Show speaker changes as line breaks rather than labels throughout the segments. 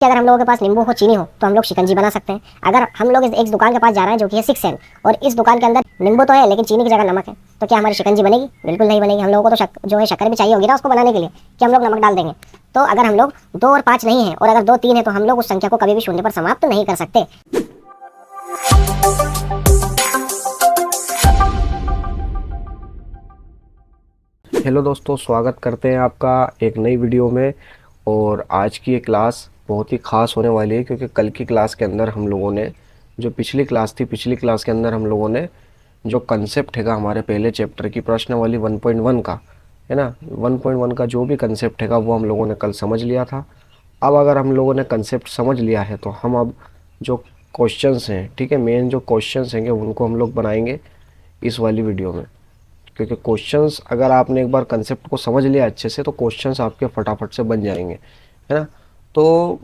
कि अगर हम लोगों के पास नींबू हो, चीनी हो, तो हम लोग शिकंजी बना सकते हैं। अगर हम लोग एक दुकान के पास जा रहे हैं जो कि है 6 और इस दुकान के अंदर नींबू तो है लेकिन चीनी की जगह नमक है, तो क्या हमारी शिकंजी बनेगी? बिल्कुल नहीं बनेगी। हम लोगों को तो जो है शक्कर भी चाहिए होगी ना उसको बनाने के लिए, कि हम लोग नमक डाल देंगे। तो अगर हम लोग 2 और 5 नहीं है और अगर 2 3 है तो हम लोग उस संख्या को कभी भी शून्य पर समाप्त नहीं कर सकते।
हेलो दोस्तों, स्वागत करते हैं आपका एक नई वीडियो में। और आज की ये क्लास बहुत ही ख़ास होने वाली है क्योंकि कल की क्लास के अंदर हम लोगों ने जो पिछली क्लास थी, पिछली क्लास के अंदर हम लोगों ने जो कंसेप्ट हैगा हमारे पहले चैप्टर की प्रश्नावली 1.1 का, है ना, 1.1 का जो भी कंसेप्ट हैगा वो हम लोगों ने कल समझ लिया था। अब अगर हम लोगों ने कंसेप्ट समझ लिया है तो हम अब जो क्वेश्चंस हैं, ठीक है, मेन जो क्वेश्चंस हैं उनको हम लोग बनाएंगे इस वाली वीडियो में। क्योंकि क्वेश्चंस अगर आपने एक बार कंसेप्ट को समझ लिया अच्छे से तो क्वेश्चंस आपके फटाफट से बन जाएंगे, है ना। तो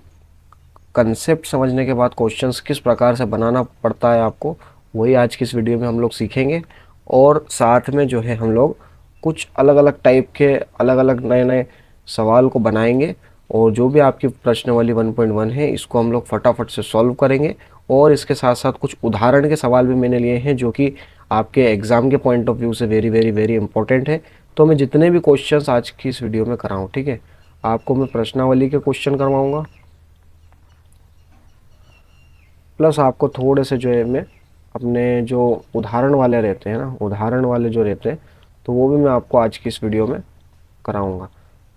कंसेप्ट समझने के बाद क्वेश्चंस किस प्रकार से बनाना पड़ता है आपको, वही आज की इस वीडियो में हम लोग सीखेंगे। और साथ में जो है हम लोग कुछ अलग अलग टाइप के अलग अलग नए नए सवाल को बनाएंगे। और जो भी आपकी प्रश्नावली 1.1 है इसको हम लोग फटाफट से सॉल्व करेंगे। और इसके साथ साथ कुछ उदाहरण के सवाल भी मैंने लिए हैं जो कि आपके एग्ज़ाम के पॉइंट ऑफ व्यू से वेरी वेरी वेरी इंपॉर्टेंट है। तो मैं जितने भी क्वेश्चंस आज की इस वीडियो में कराऊँ, ठीक है, आपको मैं प्रश्नावली के क्वेश्चन करवाऊँगा, प्लस आपको थोड़े से जो है मैं अपने जो उदाहरण वाले रहते हैं ना, उदाहरण वाले जो रहते हैं तो वो भी मैं आपको आज की इस वीडियो में कराऊंगा।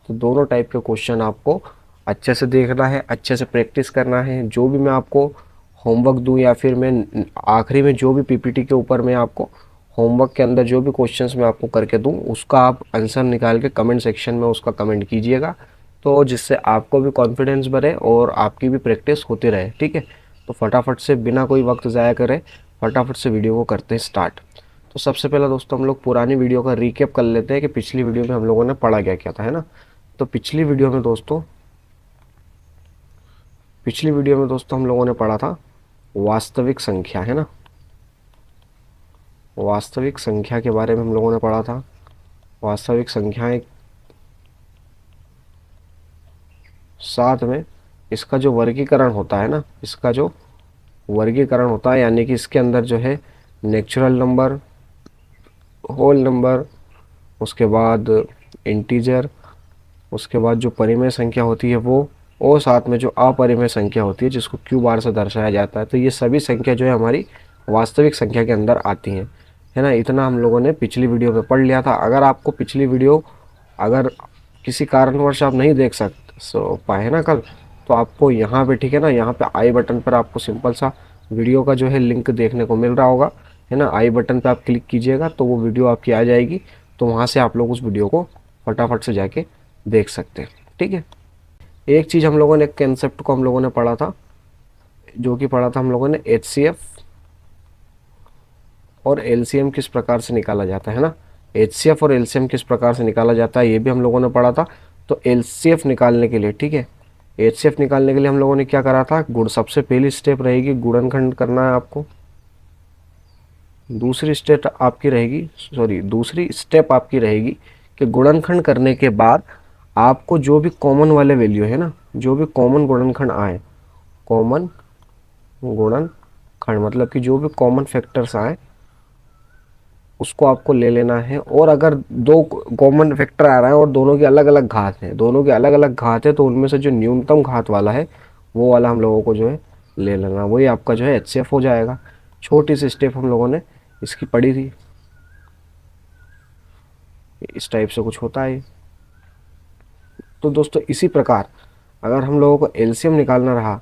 तो दोनों टाइप के क्वेश्चन आपको अच्छे से देखना है, अच्छे से प्रैक्टिस करना है। जो भी मैं आपको होमवर्क दूं या फिर मैं आखिरी में जो भी पीपीटी के ऊपर मैं आपको होमवर्क के अंदर जो भी क्वेश्चंस मैं आपको करके दूं उसका आप आंसर निकाल के कमेंट सेक्शन में उसका कमेंट कीजिएगा, तो जिससे आपको भी कॉन्फिडेंस बढ़े और आपकी भी प्रैक्टिस होती रहे, ठीक है। तो फटाफट से बिना कोई वक्त ज़ाया करे फटाफट से वीडियो को करते हैं स्टार्ट। तो सबसे पहला दोस्तों हम लोग पुरानी वीडियो का रिकैप कर लेते हैं कि पिछली वीडियो में हम लोगों ने पढ़ा क्या क्या था, है ना। तो पिछली वीडियो में दोस्तों हम लोगों ने पढ़ा था वास्तविक संख्या, है ना। वास्तविक संख्या के बारे में हम लोगों ने पढ़ा था। वास्तविक संख्याएं, साथ में इसका जो वर्गीकरण होता है ना, इसका जो वर्गीकरण होता है यानी कि इसके अंदर जो है नेचुरल नंबर, होल नंबर, उसके बाद इंटीजर, उसके बाद जो परिमेय संख्या होती है वो, और साथ में जो अपरिमेय संख्या होती है जिसको क्यू बार से दर्शाया जाता है। तो ये सभी संख्या जो है हमारी वास्तविक संख्या के अंदर आती हैं, है ना। इतना हम लोगों ने पिछली वीडियो में पढ़ लिया था। अगर आपको पिछली वीडियो अगर किसी कारणवश आप नहीं देख पाए ना कल, तो आपको यहाँ पे, ठीक है ना, यहाँ पे आई बटन पर आपको सिंपल सा वीडियो का जो है लिंक देखने को मिल रहा होगा, है ना। आई बटन पे आप क्लिक कीजिएगा तो वो वीडियो आपकी आ जाएगी, तो वहाँ से आप लोग उस वीडियो को फटाफट से जाके देख सकते हैं, ठीक है। एक चीज़ हम लोगों ने, एक कंसेप्ट को हम लोगों ने पढ़ा था, जो कि पढ़ा था हम लोगों ने एचसीएफ और एलसीएम किस प्रकार से निकाला जाता है ना। एचसीएफ और एलसीएम किस प्रकार से निकाला जाता है ये भी हम लोगों ने पढ़ा था। तो एलसीएफ निकालने के लिए, ठीक है, एचसीएफ निकालने के लिए हम लोगों ने क्या करा था, सबसे पहली स्टेप रहेगी गुणनखंड करना है आपको। दूसरी स्टेप आपकी रहेगी कि गुणनखंड करने के बाद आपको जो भी कॉमन वाले वैल्यू है ना, जो भी कॉमन गुणनखंड आए, कॉमन गुणनखंड मतलब कि जो भी कॉमन फैक्टर्स आए उसको आपको ले लेना है। और अगर दो कॉमन फैक्टर आ रहा है और दोनों की अलग अलग घात है, तो उनमें से जो न्यूनतम घात वाला है वो वाला हम लोगों को जो है ले लेना, वही आपका जो है एचसीएफ हो जाएगा। छोटी सी स्टेप हम लोगों ने इसकी पढ़ी थी, इस टाइप से कुछ होता है। तो दोस्तों इसी प्रकार अगर हम लोगों को एलसीएम निकालना रहा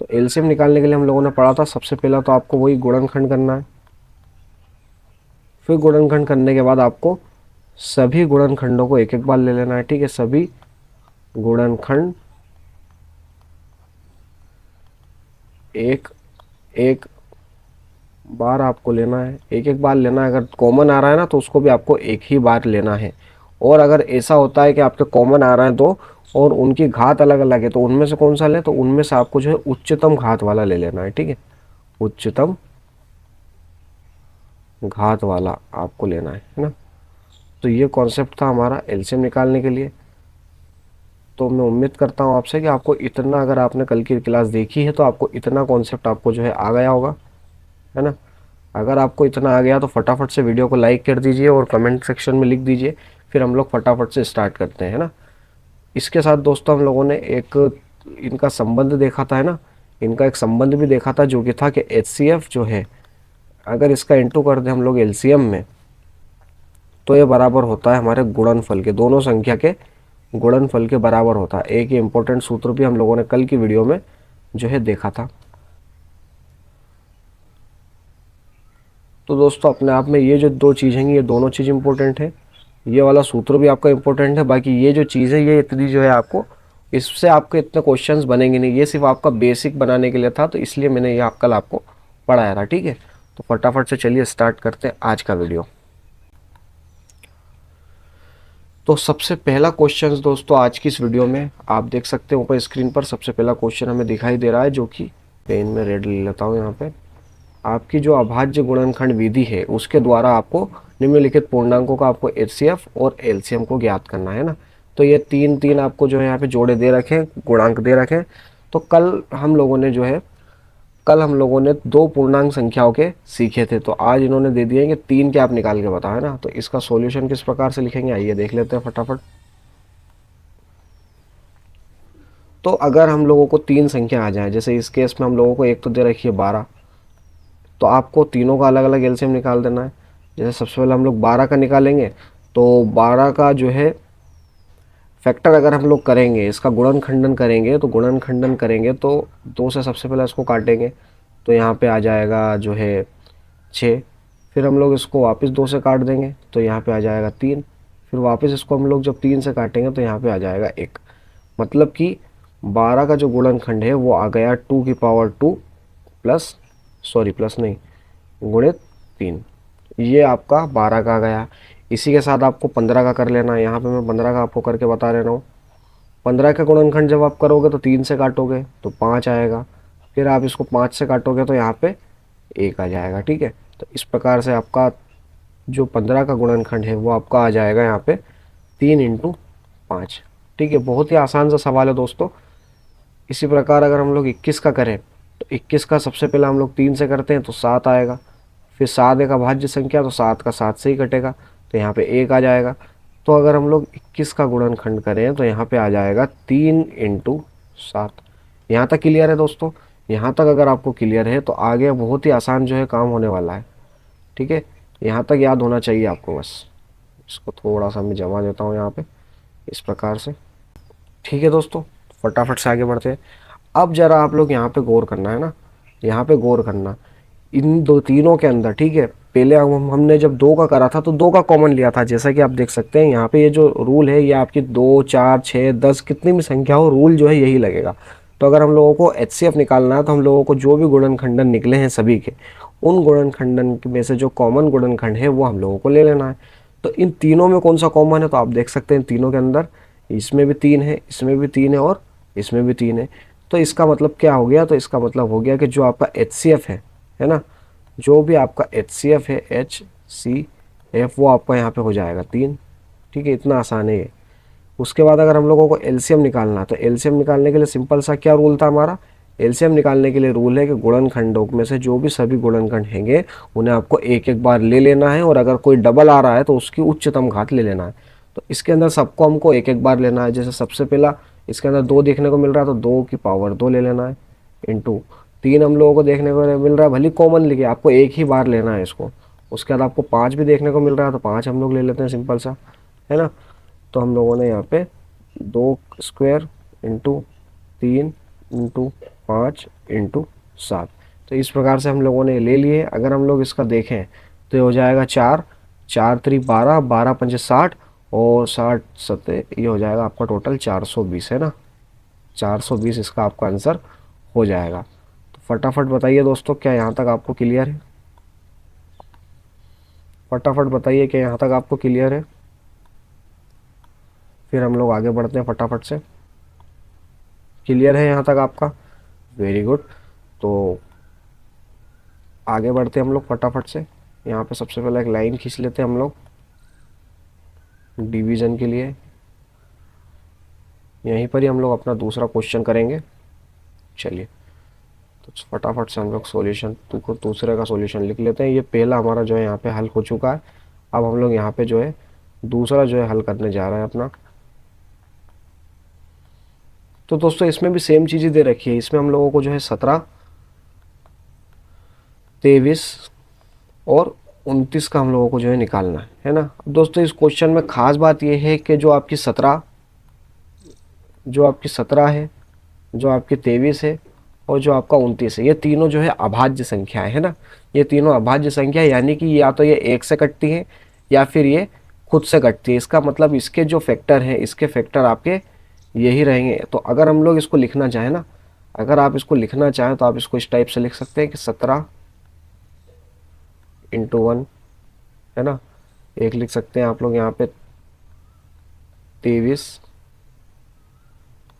तो एलसीएम निकालने के लिए हम लोगों ने पढ़ा था, सबसे पहला तो आपको वही गुणनखंड करना है। फिर गुणनखंड करने के बाद आपको सभी गुणनखंडों को एक एक बार ले लेना है, ठीक है। सभी गुणनखंड एक एक बार आपको लेना है, एक एक बार लेना है। अगर कॉमन आ रहा है ना तो उसको भी आपको एक ही बार लेना है। और अगर ऐसा होता है कि आपके कॉमन आ रहा है तो और उनकी घात अलग अलग है तो उनमें से कौन सा लें, तो उनमें से आपको जो है उच्चतम घात वाला ले लेना है, ठीक है। उच्चतम घात वाला आपको लेना है ना। तो ये कॉन्सेप्ट था हमारा एलसीएम निकालने के लिए। तो मैं उम्मीद करता हूँ आपसे कि आपको इतना, अगर आपने कल की क्लास देखी है तो आपको इतना कॉन्सेप्ट आपको जो है आ गया होगा, है ना। अगर आपको इतना आ गया तो फटाफट से वीडियो को लाइक कर दीजिए और कमेंट सेक्शन में लिख दीजिए, फिर हम लोग फटाफट से स्टार्ट करते हैं, है ना। इसके साथ दोस्तों हम लोगों ने एक इनका संबंध देखा था, है ना। इनका एक संबंध भी देखा था जो कि था कि HCF जो है, अगर इसका इंटू कर दें हम लोग एलसीएम में, तो ये बराबर होता है हमारे गुणनफल के, दोनों संख्या के गुणनफल के बराबर होता है। एक ये इंपॉर्टेंट सूत्र भी हम लोगों ने कल की वीडियो में जो है देखा था। तो दोस्तों अपने आप में ये जो दो चीज़ हैं, ये दोनों चीज़ इंपॉर्टेंट है। ये वाला सूत्र भी आपका इंपॉर्टेंट है, बाकी ये जो चीज़ है ये इतनी जो है आपको, इससे आपके इतने क्वेश्चंस बनेंगे नहीं, ये सिर्फ आपका बेसिक बनाने के लिए था, तो इसलिए मैंने ये कल आपको पढ़ाया था, ठीक है। तो फटाफट से चलिए स्टार्ट करते हैं आज का वीडियो। तो सबसे पहला क्वेश्चन दोस्तों आज की इस वीडियो में आप देख सकते हैं ऊपर स्क्रीन पर, सबसे पहला क्वेश्चन हमें दिखाई दे रहा है, जो कि पेन में रेड ले लेता हूँ यहाँ पे। आपकी जो अभाज्य गुणनखंड विधि है उसके द्वारा आपको निम्नलिखित पूर्णांकों का आपको HCF और LCM को ज्ञात करना है ना। तो ये तीन तीन आपको जो है यहाँ पे जोड़े दे रखे हैं, गुणांक दे रखे हैं। तो कल हम लोगों ने दो पूर्णांक संख्याओं के सीखे थे, तो आज इन्होंने दे दिए हैं कि तीन के आप निकाल के बताओ, है ना। तो इसका सॉल्यूशन किस प्रकार से लिखेंगे आइए देख लेते हैं फटाफट। तो अगर हम लोगों को तीन संख्या आ जाए, जैसे इस केस में हम लोगों को एक तो दे रखी है 12, तो आपको तीनों का अलग अलग एलसीएम निकाल देना है। जैसे सबसे पहले हम लोग 12 का निकालेंगे, तो 12 का जो है फैक्टर अगर हम लोग करेंगे, इसका गुणनखंडन करेंगे, तो गुणनखंडन करेंगे तो दो से सबसे पहले इसको काटेंगे, तो यहाँ पे आ जाएगा जो है 6। फिर हम लोग इसको वापस 2 से काट देंगे, तो यहाँ पे आ जाएगा 3। फिर वापस इसको हम लोग जब 3 से काटेंगे तो यहाँ पे आ जाएगा 1। मतलब कि 12 का जो गुणनखंड है वो आ गया 2 की पावर 2 प्लस, सॉरी प्लस नहीं, गुणित 3। ये आपका 12 का आ गया। इसी के साथ आपको 15 का कर लेना है, यहाँ पे मैं 15 का आपको करके बता रहा हूँ। 15 का गुणनखंड जब आप करोगे तो 3 से काटोगे तो 5 आएगा, फिर आप इसको 5 से काटोगे तो यहाँ पे 1 आ जाएगा, ठीक है। तो इस प्रकार से आपका जो 15 का गुणनखंड है वो आपका आ जाएगा यहाँ पे 3 × 5, ठीक है। बहुत ही आसान सा सवाल है दोस्तों। इसी प्रकार अगर हम लोग 21 का करें, तो 21 का सबसे पहले हम लोग 3 से करते हैं तो 7 आएगा, फिर 7 एक अभाज्य संख्या, तो 7 का 7 से ही कटेगा, तो यहाँ पे 1 आ जाएगा। तो अगर हम लोग 21 का गुणनखंड करें तो यहाँ पे आ जाएगा 3 × 7। यहाँ तक क्लियर है दोस्तों? यहाँ तक अगर आपको क्लियर है तो आगे बहुत ही आसान जो है काम होने वाला है, ठीक है। यहाँ तक याद होना चाहिए आपको बस। इसको थोड़ा सा मैं जमा देता हूँ यहाँ पे इस प्रकार से, ठीक है दोस्तों। फटाफट से आगे बढ़ते हैं। अब जरा आप लोग यहाँ पे गौर करना है ना, यहाँ पे गौर करना इन दो तीनों के अंदर, ठीक है। पहले हमने जब 2 का करा था तो 2 का कॉमन लिया था, जैसा कि आप देख सकते हैं यहाँ पे ये जो रूल है ये आपकी 2 4 6 10 कितनी भी संख्या हो, रूल जो है यही लगेगा। तो अगर हम लोगों को HCF निकालना है तो हम लोगों को जो भी गुणनखंडन निकले हैं सभी के, उन गुणनखंडन में से जो कॉमन गुणनखंड है वो हम लोगों को ले लेना है। तो इन तीनों में कौन सा कॉमन है, तो आप देख सकते हैं तीनों के अंदर इसमें भी 3 है, इसमें भी 3 है और इसमें भी 3 है। तो इसका मतलब क्या हो गया, तो इसका मतलब हो गया कि जो आपका HCF है ना, जो भी आपका HCF है HCF, वो आपका यहाँ पे हो जाएगा 3, ठीक है। इतना आसान है ये। उसके बाद अगर हम लोगों को LCM निकालना, तो LCM निकालने के लिए सिंपल सा क्या रूल था हमारा, LCM निकालने के लिए रूल है कि गुणनखंडों में से जो भी सभी गुणनखंड हैंगे उन्हें आपको एक एक बार ले लेना है, और अगर कोई डबल आ रहा है तो उसकी उच्चतम घात ले लेना है। तो इसके अंदर सबको हमको एक एक बार लेना है। जैसे सबसे पहला इसके अंदर 2 देखने को मिल रहा है तो 2 की पावर 2 ले लेना है, इंटू 3 हम लोगों को देखने को मिल रहा है, भले कॉमन लिखे, आपको एक ही बार लेना है इसको। उसके बाद आपको 5 भी देखने को मिल रहा है तो 5 हम लोग ले लेते हैं, सिंपल सा, है ना। तो हम लोगों ने यहाँ पे 2² इंटू 3 × 5 × 7, तो इस प्रकार से हम लोगों ने ले लिए। अगर हम लोग इसका देखें तो ये हो जाएगा 4 4 3 12 12 5 60 और 60 7 ये हो जाएगा आपका टोटल 420, है ना। 420 इसका आपका आंसर हो जाएगा। तो फटाफट बताइए दोस्तों, क्या यहाँ तक आपको क्लियर है? फटाफट बताइए कि यहाँ तक आपको क्लियर है, फिर हम लोग आगे बढ़ते हैं फटाफट से। क्लियर है यहाँ तक आपका? Very good. तो आगे बढ़ते हैं हम लोग फटाफट से। यहाँ पे सबसे पहले एक लाइन खींच लेते हैं हम लोग डिवीज़न के लिए। यहीं पर ही हम लोग अपना दूसरा क्वेश्चन करेंगे। चलिए तो फटाफट से हम लोग सॉल्यूशन दूसरे का सॉल्यूशन लिख लेते हैं। ये पहला हमारा जो है यहाँ पे हल हो चुका है। अब हम लोग यहाँ पे जो है दूसरा जो है हल करने जा रहे हैं अपना। तो दोस्तों इसमें भी सेम चीज़ें दे रखी है। इसमें हम लोगों को जो है 17, 23 और 29 का हम लोगों को जो है निकालना है ना। अब दोस्तों इस क्वेश्चन में खास बात यह है कि जो आपकी 17 है, जो आपकी 23 है और जो आपका 29 है, ये तीनों जो है अभाज्य संख्याएं है ना। ये तीनों अभाज्य संख्या यानी कि या तो ये एक से कटती है या फिर ये खुद से कटती है। इसका मतलब इसके जो फैक्टर हैं, इसके फैक्टर आपके यही रहेंगे। तो अगर हम लोग इसको लिखना चाहें ना, अगर आप इसको लिखना चाहें तो आप इसको इस टाइप से लिख सकते हैं कि 17 इंटू 1 है ना। एक लिख सकते हैं आप लोग यहाँ पे 23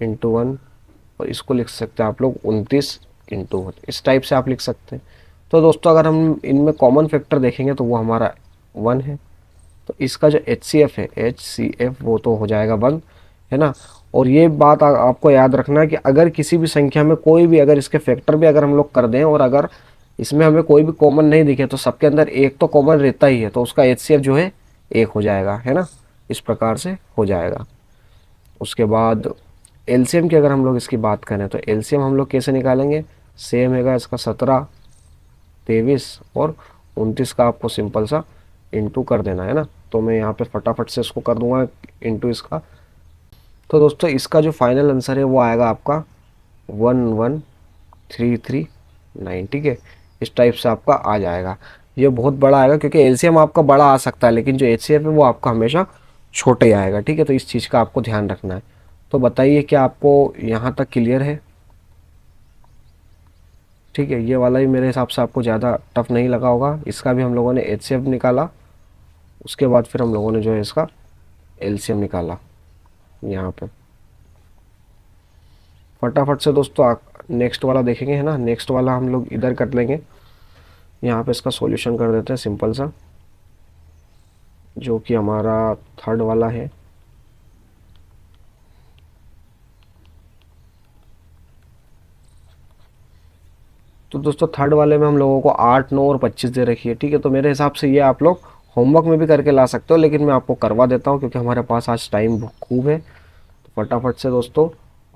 इंटू 1 और इसको लिख सकते हैं आप लोग 29 इंटू 1। इस टाइप से आप लिख सकते हैं। तो दोस्तों अगर हम इनमें कॉमन फैक्टर देखेंगे तो वो हमारा 1 है। तो इसका जो HCF वो तो हो जाएगा 1 है ना। और ये बात आपको याद रखना है कि अगर किसी भी संख्या में कोई भी अगर इसके फैक्टर भी अगर हम लोग कर दें और अगर इसमें हमें कोई भी कॉमन नहीं दिखे तो सबके अंदर एक तो कॉमन रहता ही है, तो उसका HCF जो है 1 हो जाएगा है ना। इस प्रकार से हो जाएगा। उसके बाद एलसीएम की अगर हम लोग इसकी बात करें तो एलसीएम हम लोग कैसे निकालेंगे, सेम हैगा इसका 17, 23 और 29 का आपको सिंपल सा इंटू कर देना है ना। तो मैं यहाँ पे फटाफट से इसको कर दूंगा इंटू इसका। तो दोस्तों इसका जो फाइनल आंसर है वो आएगा आपका 1133,9। ठीक है, इस टाइप से आपका आ जाएगा। ये बहुत बड़ा आएगा क्योंकि एलसीएम आपका बड़ा आ सकता है लेकिन जो एचसीएफ है वो आपका हमेशा छोटा ही आएगा। ठीक है, तो इस चीज़ का आपको ध्यान रखना है। तो बताइए क्या आपको यहाँ तक क्लियर है। ठीक है, ये वाला ही मेरे हिसाब से आपको ज़्यादा टफ नहीं लगा होगा। इसका भी हम लोगों ने एचसीएफ निकाला, उसके बाद फिर हम लोगों ने जो है इसका एलसीएम निकाला यहाँ पे। फटाफट से दोस्तों नेक्स्ट वाला देखेंगे है ना। नेक्स्ट वाला हम लोग इधर कर लेंगे। यहाँ पे इसका सॉल्यूशन कर देते हैं सिंपल सा, जो कि हमारा थर्ड वाला है। तो दोस्तों थर्ड वाले में हम लोगों को 8, 9 और 25 दे रखी है। ठीक है, तो मेरे हिसाब से ये आप लोग होमवर्क में भी करके ला सकते हो, लेकिन मैं आपको करवा देता हूँ क्योंकि हमारे पास आज टाइम खूब है। तो फटाफट से दोस्तों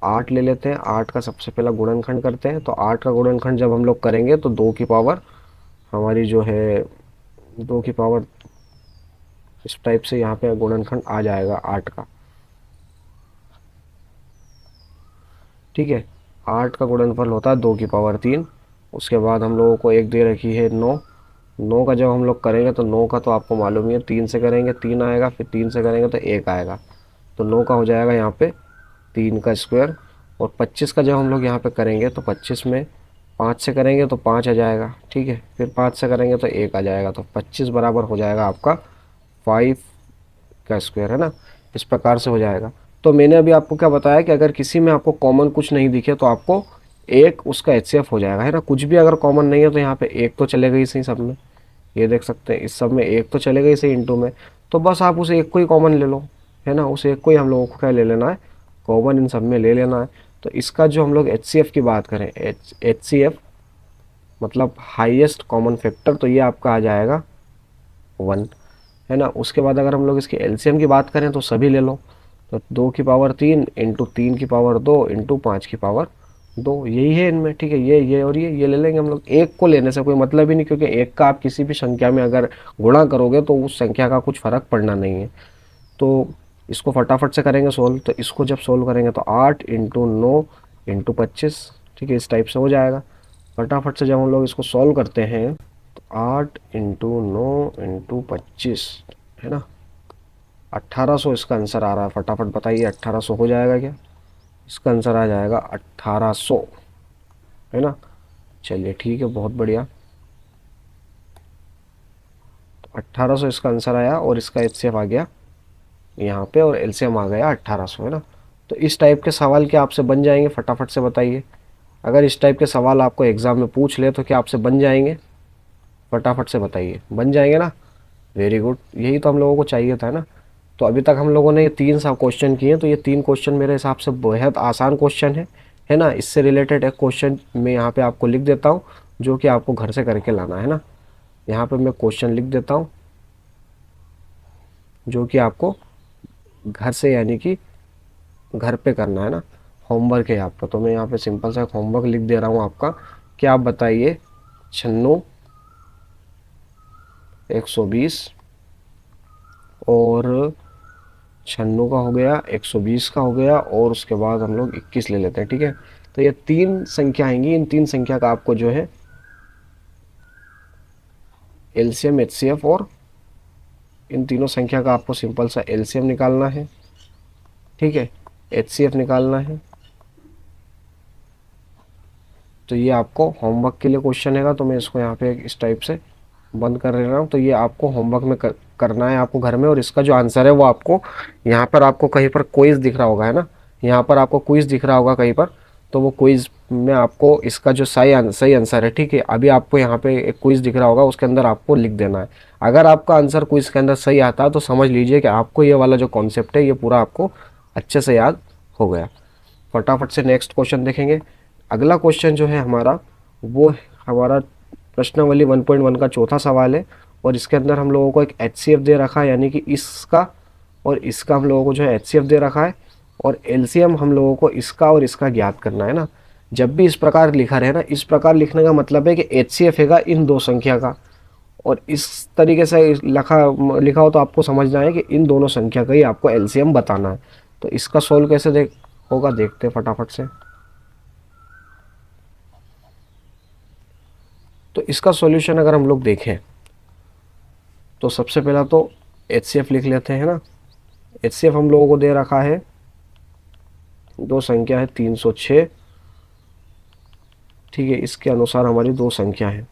8 ले लेते हैं। 8 का सबसे पहला गुणनखंड करते हैं। तो 8 का गुणनखंड जब हम लोग करेंगे तो 2 की पावर हमारी जो है 2 की पावर इस टाइप से यहाँ पे गुणनखंड आ जाएगा 8 का। ठीक है, 8 का गुणनफल होता है 2 की पावर 3। उसके बाद हम लोगों को एक दे रखी है 9। 9 का जब हम लोग करेंगे तो 9 का तो आपको मालूम ही है, 3 से करेंगे 3 आएगा, फिर 3 से करेंगे तो 1 आएगा। तो 9 का हो जाएगा यहाँ पे 3 का स्क्वायर। और 25 का जब हम लोग यहाँ पे करेंगे तो 25 में 5 से करेंगे तो 5 आ जाएगा। ठीक है, फिर 5 से करेंगे तो 1 आ जाएगा। तो 25 बराबर हो जाएगा आपका 5 का स्क्वायर है ना। इस प्रकार से हो जाएगा। तो मैंने अभी आपको क्या बताया कि अगर किसी में आपको कॉमन कुछ नहीं दिखे तो आपको एक उसका एचसीएफ हो जाएगा है ना। कुछ भी अगर कॉमन नहीं है तो यहाँ पे एक तो चलेगा ही सही सब में। ये देख सकते हैं इस सब में एक तो चलेगा ही सही इंटू में। तो बस आप उस एक को ही कॉमन ले लो है ना। उस एक को ही हम लोगों को क्या ले लेना है, कॉमन इन सब में ले लेना है। तो इसका जो हम लोग एचसीएफ की बात करें, एचसीएफ मतलब हाईएस्ट कॉमन फैक्टर, तो ये आपका आ जाएगा 1 है ना। उसके बाद अगर हम लोग इसके एलसीएम की बात करें तो सभी ले लो। तो 2 की पावर 3 इंटू 3 की पावर 2 इंटू 5 की पावर 2, यही है इनमें। ठीक है, ये और ये ले लेंगे हम लोग। एक को लेने से कोई मतलब ही नहीं, क्योंकि एक का आप किसी भी संख्या में अगर गुणा करोगे तो उस संख्या का कुछ फर्क पड़ना नहीं है। तो इसको फटाफट से करेंगे सोल्व। तो इसको जब सोल्व करेंगे तो 8 इंटू 9 इंटू 25, ठीक है, इस टाइप से हो जाएगा। फटाफट से जब हम लोग इसको सॉल्व करते हैं तो 8 इंटू 9 इंटू 25 है ना, 1800 इसका आंसर आ रहा है। फटाफट बताइए 1800 हो जाएगा क्या। इसका आंसर आ जाएगा 1800 है ना। चलिए ठीक है, बहुत बढ़िया। तो 1800 इसका आंसर आया और इसका एचसीएफ आ गया यहाँ पे और एलसीएम आ गया 1800 है ना। तो इस टाइप के सवाल क्या आपसे बन जाएंगे, फटाफट से बताइए। अगर इस टाइप के सवाल आपको एग्ज़ाम में पूछ ले तो क्या आपसे बन जाएंगे, फटाफट से बताइए। बन जाएंगे ना, वेरी गुड। यही तो हम लोगों को चाहिए था ना। तो अभी तक हम लोगों ने ये 3 सा क्वेश्चन किए हैं, तो ये 3 क्वेश्चन मेरे हिसाब से बेहद आसान क्वेश्चन है ना। इससे रिलेटेड एक क्वेश्चन मैं यहाँ पे आपको लिख देता हूँ, जो कि आपको घर से करके लाना है ना। यहाँ पे मैं क्वेश्चन लिख देता हूँ, जो कि आपको घर से यानी कि घर पे करना है ना, होमवर्क है आपका। तो मैं यहाँ पे सिंपल सा होमवर्क लिख दे रहा हूँ आपका, कि आप बताइए 96, 120 और 96 का हो गया, 120 का हो गया, और उसके बाद हम लोग 21 ले लेते हैं, ठीक है। तो ये 3 संख्या आएंगी, इन 3 संख्या का आपको जो है एलसीएम, एचसीएफ, और इन तीनों संख्या का आपको सिंपल सा एलसीएम निकालना है, ठीक है, एचसीएफ निकालना है। तो ये आपको होमवर्क के लिए क्वेश्चन है, तो मैं इसको यहाँ पे इस टाइप से बंद कर रहा हूँ। तो ये आपको होमवर्क में करना है आपको घर में, और इसका जो आंसर है वो आपको यहाँ पर आपको कहीं पर क्विज दिख रहा होगा, है ना, यहाँ पर आपको क्विज दिख रहा होगा कहीं पर। तो वो क्विज में आपको इसका जो सही आंसर है, ठीक है, अभी आपको यहाँ पे एक क्विज दिख रहा होगा, उसके अंदर आपको लिख देना है। अगर आपका आंसर क्विज के अंदर सही आता है तो समझ लीजिए कि आपको ये वाला जो कॉन्सेप्ट है ये पूरा आपको अच्छे से याद हो गया। फटाफट से नेक्स्ट क्वेश्चन देखेंगे। अगला क्वेश्चन जो है हमारा, वो हमारा प्रश्नावली 1.1 का चौथा सवाल है, और इसके अंदर हम लोगों को एक एचसीएफ दे रखा है, यानी कि इसका और इसका हम लोगों को जो है एचसीएफ दे रखा है, और एलसीएम हम लोगों को इसका और इसका ज्ञात करना है ना। जब भी इस प्रकार लिखा रहे ना, इस प्रकार लिखने का मतलब है कि एचसीएफ हैगा इन दो संख्या का, और इस तरीके से लिखा हो तो आपको समझना है कि इन दोनों संख्या का ही आपको एलसीएम बताना है। तो इसका सोल्व कैसे होगा देखते हैं फटाफट से। तो इसका सॉल्यूशन अगर हम लोग देखें तो सबसे पहला तो एचसीएफ लिख लेते हैं ना। एचसीएफ हम लोगों को दे रखा है, दो संख्या है 306, ठीक है। इसके अनुसार हमारी दो संख्या है,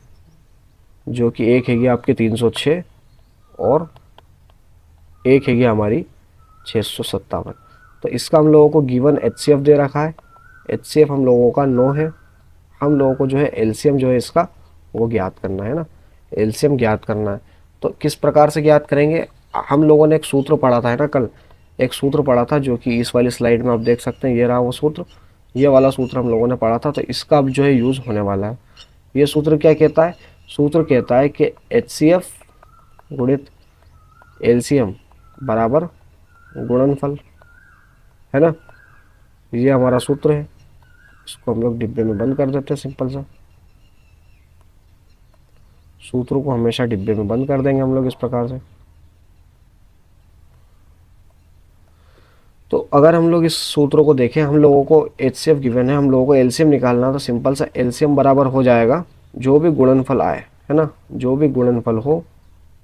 जो कि एक हैगी आपके 306 और एक हैगी हमारी 657। तो इसका हम लोगों को गिवन एचसीएफ दे रखा है। एचसीएफ हम लोगों का 9 है। हम लोगों को जो है एलसीएम जो है इसका वो ज्ञात करना है ना, एलसीएम ज्ञात करना है। तो किस प्रकार से ज्ञात करेंगे, हम लोगों ने एक सूत्र पढ़ा था, है ना, कल एक सूत्र पढ़ा था, जो कि इस वाली स्लाइड में आप देख सकते हैं, ये रहा वो सूत्र, ये वाला सूत्र हम लोगों ने पढ़ा था। तो इसका अब जो है यूज़ होने वाला है। ये सूत्र क्या कहता है, सूत्र कहता है कि एचसीएफ गुणित एलसीएम बराबर गुणनफल, है ना। ये हमारा सूत्र है। इसको हम लोग डिब्बे में बंद कर देते हैं, सिंपल सा सूत्र को हमेशा डिब्बे में बंद कर देंगे हम लोग इस प्रकार से। तो अगर हम लोग इस सूत्र को देखें, हम लोगों को एचसीएफ गिवन है, हम लोगों को एलसीएम निकालना, तो सिंपल सा एलसीएम बराबर हो जाएगा जो भी गुणनफल आए, है ना, जो भी गुणनफल हो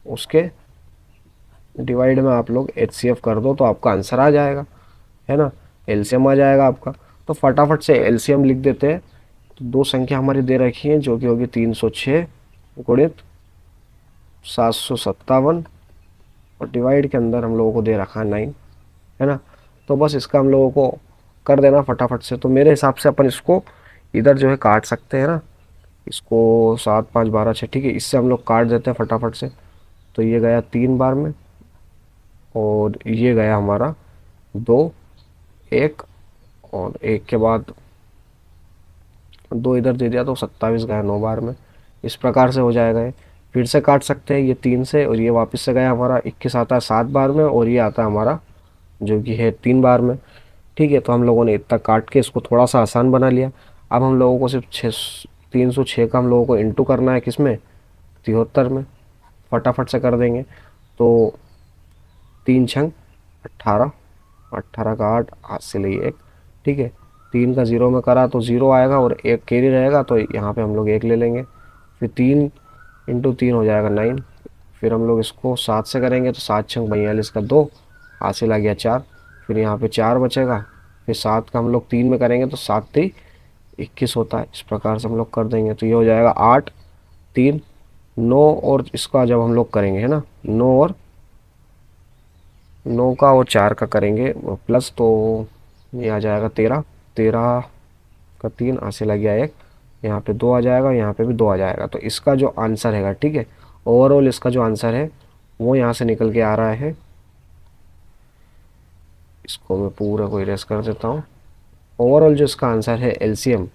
उसके डिवाइड में आप लोग एचसीएफ कर दो, तो आपका आंसर आ जाएगा, है ना, एलसीएम आ जाएगा आपका। तो फटाफट से एलसीएम लिख देते हैं। तो दो संख्या हमारी दे रखी है, जो कि होगी 306 गुणित 757, और डिवाइड के अंदर हम लोगों को दे रखा है 9, है ना। तो बस इसका हम लोगों को कर देना फटाफट से। तो मेरे हिसाब से अपन इसको इधर जो है काट सकते हैं ना, इसको 7 5 12 6, ठीक है, इससे हम लोग काट देते हैं फटाफट से। तो ये गया 3 बार में, और ये गया हमारा 2 1, और 1 के बाद 2 इधर दे दिया, तो 27 गया 9 बार में। इस प्रकार से हो जाएगा ये। फिर से काट सकते हैं ये 3 से, और ये वापस से गया हमारा 21 आता है 7 बार में, और ये आता है हमारा जो कि है 3 बार में, ठीक है। तो हम लोगों ने इतना काट के इसको थोड़ा सा आसान बना लिया। अब हम लोगों को सिर्फ 306 का हम लोगों को इंटू करना है, किसमें, 73 में। फटाफट से कर देंगे। तो 3 छंग 18, 18 का 8, 8 से लिए 1, ठीक है। 3 का 0 में करा तो 0 आएगा, और 1 कैरी रहेगा, तो यहाँ पे हम लोग 1 ले लेंगे। फिर 3 इंटू 3 हो जाएगा 9। फिर हम लोग इसको 7 से करेंगे, तो 7 छंग 42 का 2, हासिल आ गया 4। फिर यहाँ पे 4 बचेगा। फिर 7 का हम लोग 3 में करेंगे, तो 7 3 21 होता है। इस प्रकार से हम लोग कर देंगे, तो ये हो जाएगा 8 3 9, और इसका जब हम लोग करेंगे, है ना, 9 का और 4 का करेंगे प्लस, तो ये आ जाएगा 13, 13 का 3, हासिल आ गया 1, यहाँ पे 2 आ जाएगा, यहाँ पे भी 2 आ जाएगा। तो इसका जो आंसर हैगा, ठीक है, ओवरऑल इसका जो आंसर है वो यहाँ से निकल के आ रहा है इसको मैं पूरा को इरेज कर देता हूँ। ओवरऑल जो इसका आंसर है एलसीएम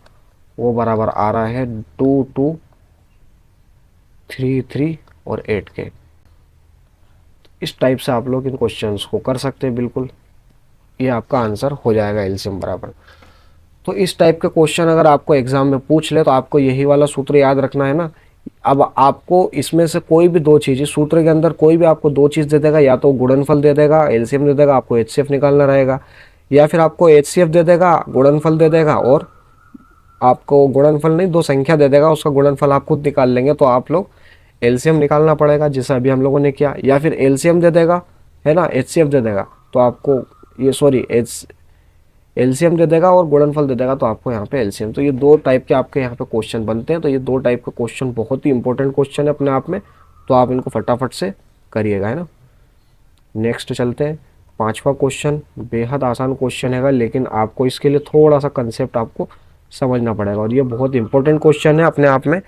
वो बराबर आ रहा है 2 2 3 3 और 8 के। इस टाइप से आप लोग इन क्वेश्चंस को कर सकते हैं बिल्कुल, ये आपका आंसर हो जाएगा एलसीएम बराबर। तो इस टाइप के क्वेश्चन अगर आपको एग्जाम में पूछ ले तो आपको यही वाला सूत्र याद रखना है ना। अब आपको इसमें से कोई भी दो चीज़, सूत्र के अंदर कोई भी आपको दो चीज़ दे देगा, या तो गुणनफल दे देगा, एलसीएम दे देगा, आपको एचसीएफ निकालना रहेगा, या फिर आपको एचसीएफ दे देगा, गुणनफल दे देगा, और आपको गुणनफल नहीं, दो संख्या दे देगा, उसका गुणनफल आप खुद निकाल लेंगे। तो आप लोग एलसीएम निकालना पड़ेगा, जैसा अभी हम लोगों ने किया, या फिर एलसीएम दे देगा, है ना, एचसीएफ दे देगा तो आपको ये सॉरी एलसीएम दे देगा और गुणनफल दे देगा तो आपको यहाँ पे एलसीएम। तो ये दो टाइप के आपके यहाँ पे क्वेश्चन बनते हैं। तो ये दो टाइप के क्वेश्चन बहुत ही इंपॉर्टेंट क्वेश्चन है अपने आप में, तो आप इनको फटाफट से करिएगा, है ना। नेक्स्ट चलते हैं, पांचवा क्वेश्चन बेहद आसान क्वेश्चन है, लेकिन आपको इसके लिए थोड़ा सा कंसेप्ट आपको समझना पड़ेगा, और ये बहुत इंपॉर्टेंट क्वेश्चन है अपने आप में,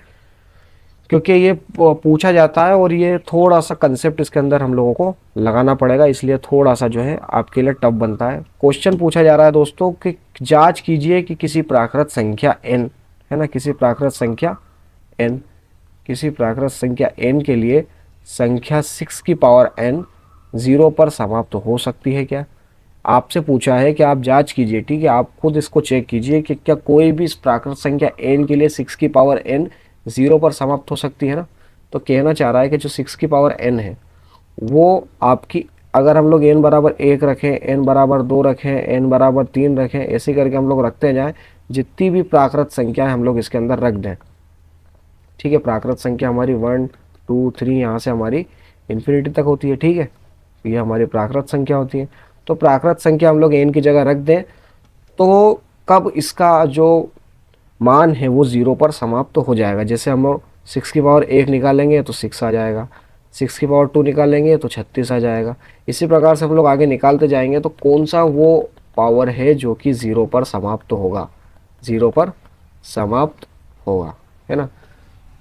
क्योंकि ये पूछा जाता है और ये थोड़ा सा कंसेप्ट इसके अंदर हम लोगों को लगाना पड़ेगा, इसलिए थोड़ा सा जो है आपके लिए टफ बनता है। क्वेश्चन पूछा जा रहा है दोस्तों कि जांच कीजिए कि किसी प्राकृत संख्या n, है ना, किसी प्राकृत संख्या n, किसी प्राकृत संख्या n के लिए संख्या 6 की पावर n 0 पर समाप्त हो सकती है क्या। आपसे पूछा है कि आप जांच कीजिए, ठीक है, आप खुद इसको चेक कीजिए कि क्या कोई भी इस प्राकृत संख्या n के लिए 6 की पावर n 0 पर समाप्त हो सकती है ना। तो कहना चाह रहा है कि जो 6 की पावर n है वो आपकी, अगर हम लोग n बराबर 1 रखें, n बराबर 2 रखें, n बराबर 3 रखें, ऐसे करके हम लोग रखते जाएं, जितनी भी प्राकृत संख्या हम लोग इसके अंदर रख दें, ठीक है। प्राकृत संख्या हमारी 1 2 3 यहाँ से हमारी इन्फिनिटी तक होती है, ठीक है, ये हमारी प्राकृत संख्या होती है। तो प्राकृत संख्या हम लोग n की जगह रख दें तो कब इसका जो मान है वो 0 पर समाप्त हो जाएगा। जैसे हम लोग 6 की पावर 1 निकालेंगे तो 6 आ जाएगा, 6 की पावर 2 निकालेंगे तो 36 आ जाएगा। इसी प्रकार से हम लोग आगे निकालते जाएंगे तो कौन सा वो पावर है जो कि 0 पर समाप्त होगा, 0 पर समाप्त होगा, है ना।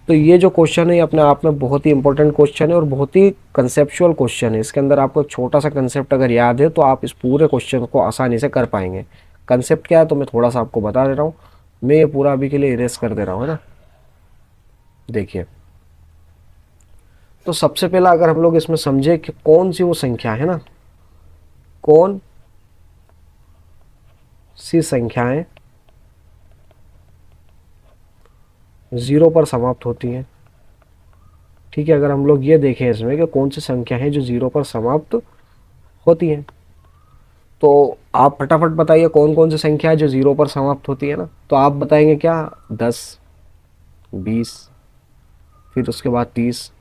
तो ये जो क्वेश्चन है ये अपने आप में बहुत ही इंपॉर्टेंट क्वेश्चन है और बहुत ही कंसेप्चुअल क्वेश्चन है। इसके अंदर आपको एक छोटा सा कंसेप्ट अगर याद है तो आप इस पूरे क्वेश्चन को आसानी से कर पाएंगे। कंसेप्ट क्या है तो मैं थोड़ा सा आपको बता दे रहा हूँ, मैं ये पूरा अभी के लिए इरेज कर दे रहा हूँ, है ना। देखिए, तो सबसे पहला अगर हम लोग इसमें समझे कि कौन सी वो संख्या है ना, कौन सी संख्याएं 0 पर समाप्त होती हैं, ठीक है। अगर हम लोग ये देखें इसमें कि कौन सी संख्या है जो 0 पर समाप्त होती हैं, तो आप फटाफट बताइए कौन कौन सी संख्या है जो 0 पर समाप्त होती है ना। तो आप बताएंगे क्या, 10 20, फिर उसके बाद 30,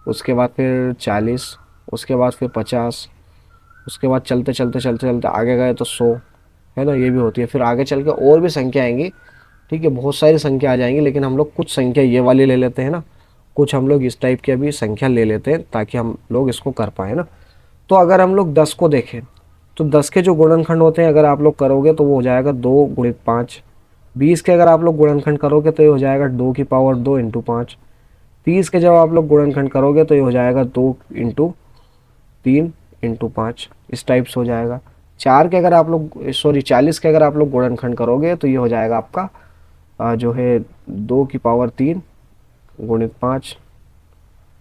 उसके बाद फिर 40, उसके बाद फिर 50, उसके बाद चलते चलते चलते चलते आगे गए तो 100, है ना, ये भी होती है। फिर आगे चल के और भी संख्या आएंगी, ठीक है, बहुत सारी संख्या आ जाएंगी, लेकिन हम लोग कुछ संख्या ये वाली ले लेते हैं ना, कुछ हम लोग इस टाइप की अभी संख्या ले लेते हैं ताकि हम लोग इसको कर पाए ना। तो अगर हम लोग 10 को देखें तो 10 के जो गुणनखंड होते हैं अगर आप लोग करोगे तो वो हो जाएगा 2 गुणित 5। 20 के अगर आप लोग गुणनखंड करोगे तो ये हो जाएगा 2 की पावर 2 इंटू 5। 30 के जब आप लोग गुणनखंड करोगे तो ये हो जाएगा 2 इंटू 3 इंटू 5, इस टाइप से हो जाएगा। 4 के अगर आप लोग 40 के अगर आप लोग गुणनखंड करोगे तो ये हो जाएगा आपका जो है 2 की पावर 3 गुणित 5।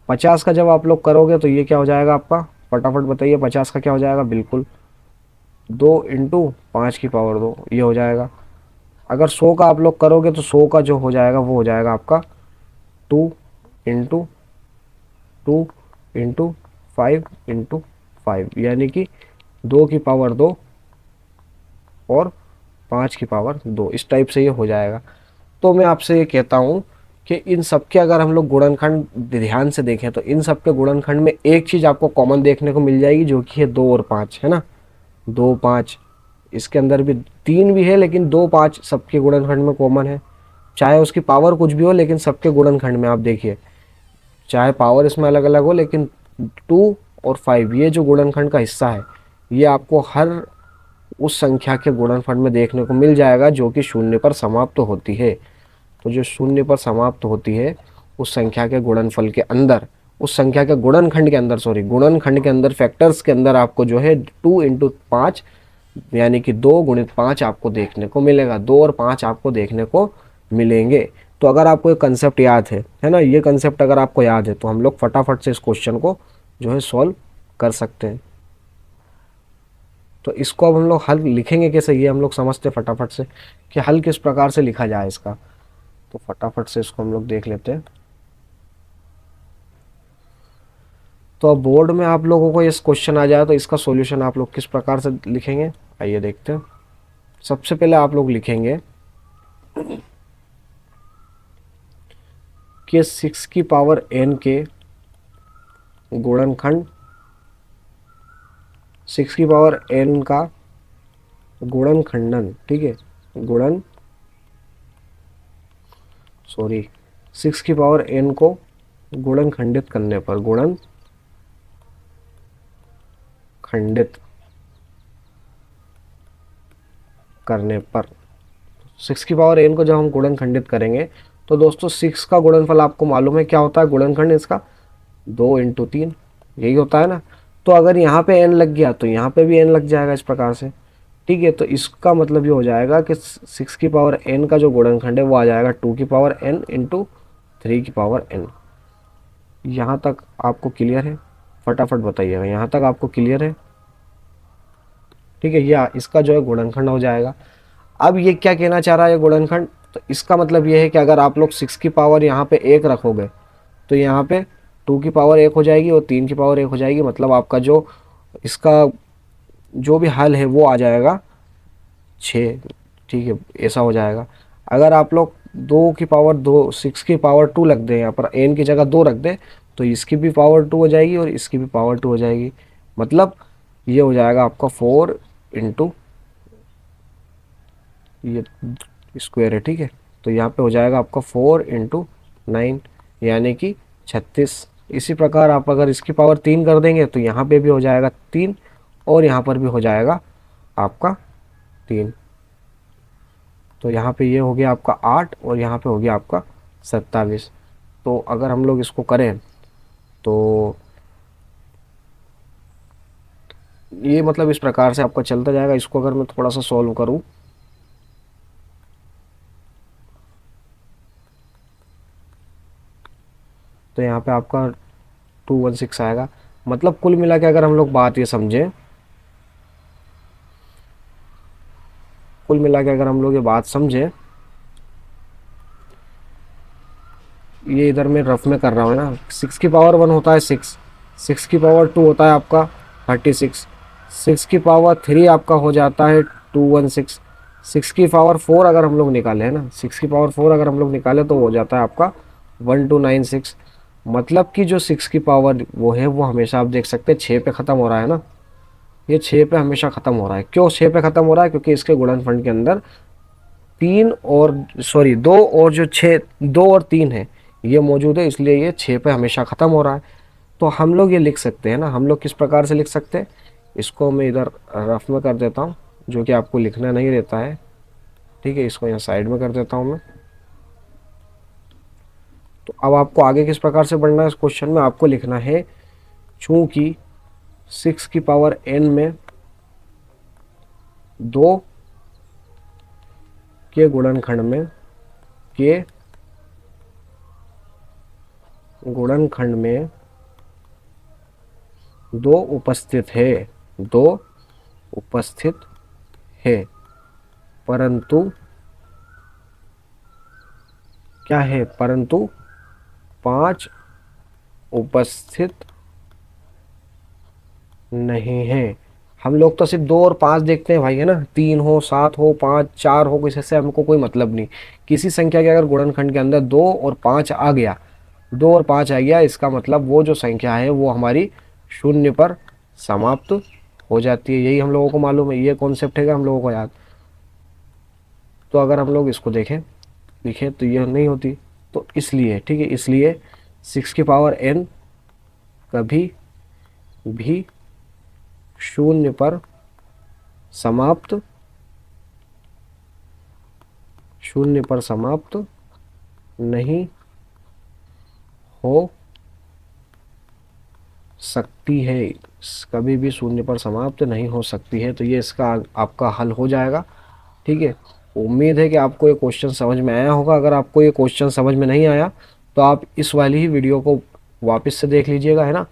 50 का जब आप लोग करोगे तो ये क्या हो जाएगा आपका, फटाफट बताइए 50 का क्या हो जाएगा, बिल्कुल 2 इंटू 5 की पावर 2, ये हो जाएगा। अगर 100 का आप लोग करोगे तो 100 का जो हो जाएगा वो हो जाएगा आपका 2 इंटू 2 इंटू 5 इंटू 5, यानी कि 2 की पावर 2 और 5 की पावर 2, इस टाइप से ये हो जाएगा। तो मैं आपसे ये कहता हूँ कि इन सब के अगर हम लोग गुणनखंड ध्यान से देखें तो इन सब के गुणनखंड में एक चीज़ आपको कॉमन देखने को मिल जाएगी जो कि है 2 और 5, है ना, 2 5। इसके अंदर भी 3 भी है लेकिन 2 5 सबके गुणनखंड में कॉमन है, चाहे उसकी पावर कुछ भी हो लेकिन सबके गुणनखंड में आप देखिए, चाहे पावर इसमें अलग अलग हो लेकिन 2 और 5 ये जो गुणनखंड का हिस्सा है ये आपको हर उस संख्या के गुणनफल में देखने को मिल जाएगा जो कि शून्य पर समाप्त होती है। तो जो शून्य पर समाप्त होती है उस संख्या के गुणनफल के अंदर, उस संख्या के गुणनखंड के अंदर, गुणनखंड के अंदर फैक्टर्स के अंदर आपको जो है 2 इंटू 5 यानी कि 2 गुणित 5 आपको देखने को मिलेगा, 2 और 5 आपको देखने को मिलेंगे। तो अगर आपको ये कंसेप्ट याद है ना, ये कंसेप्ट अगर आपको याद है तो हम लोग फटाफट से इस क्वेश्चन को जो है सॉल्व कर सकते हैं। तो इसको अब हम लोग हल लिखेंगे कैसे, ये हम लोग समझते हैं फटाफट से कि हल किस प्रकार से लिखा जाए इसका। तो फटाफट से इसको हम लोग देख लेते हैं। तो अब बोर्ड में आप लोगों को इस क्वेश्चन आ जाए तो इसका सॉल्यूशन आप लोग किस प्रकार से लिखेंगे, आइए देखते हैं। सबसे पहले आप लोग लिखेंगे कि 6 की पावर n के गुणनखंड, 6 की पावर n का गुणनखंडन, ठीक है, गुणन सॉरी 6 की पावर n को गुणन खंडित करने पर, गुणन खंडित करने पर 6 की पावर n को जब हम गुणन खंडित करेंगे तो दोस्तों 6 का गुणनफल आपको मालूम है क्या होता है, गुणनखंड इसका 2 इंटू 3, यही होता है ना। तो अगर यहाँ पे n लग गया तो यहाँ पे भी n लग जाएगा इस प्रकार से, ठीक है। तो इसका मतलब ये हो जाएगा कि 6 की पावर n का जो गुणनखंड है वो आ जाएगा 2 की पावर n इंटू 3 की पावर n। यहाँ तक आपको क्लियर है, फटाफट बताइएगा, यहाँ तक आपको क्लियर है, ठीक है। या इसका जो है गुणनखंड हो जाएगा। अब ये क्या कहना चाह रहा है ये गुणनखंड, तो इसका मतलब ये है कि अगर आप लोग 6 की पावर यहाँ पे 1 रखोगे तो यहाँ पे 2 की पावर 1 हो जाएगी और 3 की पावर 1 हो जाएगी, मतलब आपका जो इसका जो भी हल है वो आ जाएगा 6, ठीक है, ऐसा हो जाएगा। अगर आप लोग 2 की पावर 2, 6 की पावर 2 रख दें, यहाँ पर n की जगह 2 रख दें तो इसकी भी पावर 2 हो जाएगी और इसकी भी पावर 2 हो जाएगी, मतलब ये हो जाएगा आपका 4 इंटू ये स्क्वायर है, ठीक है। तो यहाँ पे हो जाएगा आपका 4 इंटू 9 यानी कि 36। इसी प्रकार आप अगर इसकी पावर 3 कर देंगे तो यहाँ पे भी हो जाएगा 3 और यहाँ पर भी हो जाएगा आपका 3। तो यहाँ पे ये हो गया आपका 8 और यहाँ पे हो गया आपका 27। तो अगर हम लोग इसको करें तो ये मतलब इस प्रकार से आपका चलता जाएगा। इसको अगर मैं थोड़ा सा सॉल्व करूँ तो यहाँ पे आपका 216 आएगा। मतलब कुल मिला के अगर हम लोग बात ये समझें, कुल मिला के अगर हम लोग ये बात समझें, ये इधर मैं रफ में कर रहा हूँ ना, 6 की पावर 1 होता है 6, 6 की पावर 2 होता है आपका 36, 6 की पावर 3 आपका हो जाता है 216, 6 की पावर 4 अगर हम लोग निकाले है ना, 6 की पावर 4 अगर हम लोग निकाले तो हो जाता है आपका 1296। मतलब कि जो 6 की पावर वो है वो हमेशा आप देख सकते हैं 6 पे ख़त्म हो रहा है ना, ये 6 पे हमेशा ख़त्म हो रहा है। क्यों 6 पे ख़त्म हो रहा है, क्योंकि इसके गुणनफल के अंदर 3 और सॉरी 2 और जो 6, 2 और 3 है ये मौजूद है, इसलिए ये 6 पे हमेशा ख़त्म हो रहा है। तो हम लोग ये लिख सकते हैं ना, हम लोग किस प्रकार से लिख सकते हैं, इसको मैं इधर रफ में कर देता हूँ जो कि आपको लिखना नहीं रहता है, ठीक है। इसको यहाँ साइड में कर देता हूँ मैं। तो अब आपको आगे किस प्रकार से बढ़ना है इस क्वेश्चन में, आपको लिखना है चूंकि 6 की पावर n में 2 के गुणनखंड में के गुणनखंड में 2 उपस्थित है, 2 उपस्थित है, परंतु क्या है, परंतु 5 उपस्थित नहीं है। हम लोग तो सिर्फ 2 और 5 देखते हैं भाई, है ना, 3 हो, 7 हो, 5, 4 हो, किसी से हमको कोई मतलब नहीं। किसी संख्या के अगर गुणनखंड के अंदर 2 और 5 आ गया, 2 और 5 आ गया, इसका मतलब वो जो संख्या है वो हमारी शून्य पर समाप्त हो जाती है। यही हम लोगों को मालूम है, ये कॉन्सेप्ट है हम लोगों को याद। तो अगर हम लोग इसको देखें लिखें तो ये नहीं होती, तो इसलिए, ठीक है, इसलिए 6 की पावर n कभी भी शून्य पर समाप्त, शून्य पर समाप्त नहीं हो सकती है। कभी भी शून्य पर समाप्त नहीं हो सकती है। तो ये इसका आपका हल हो जाएगा। ठीक है, उम्मीद है कि आपको ये क्वेश्चन समझ में आया होगा। अगर आपको ये क्वेश्चन समझ में नहीं आया तो आप इस वाली ही वीडियो को वापस से देख लीजिएगा, है ना।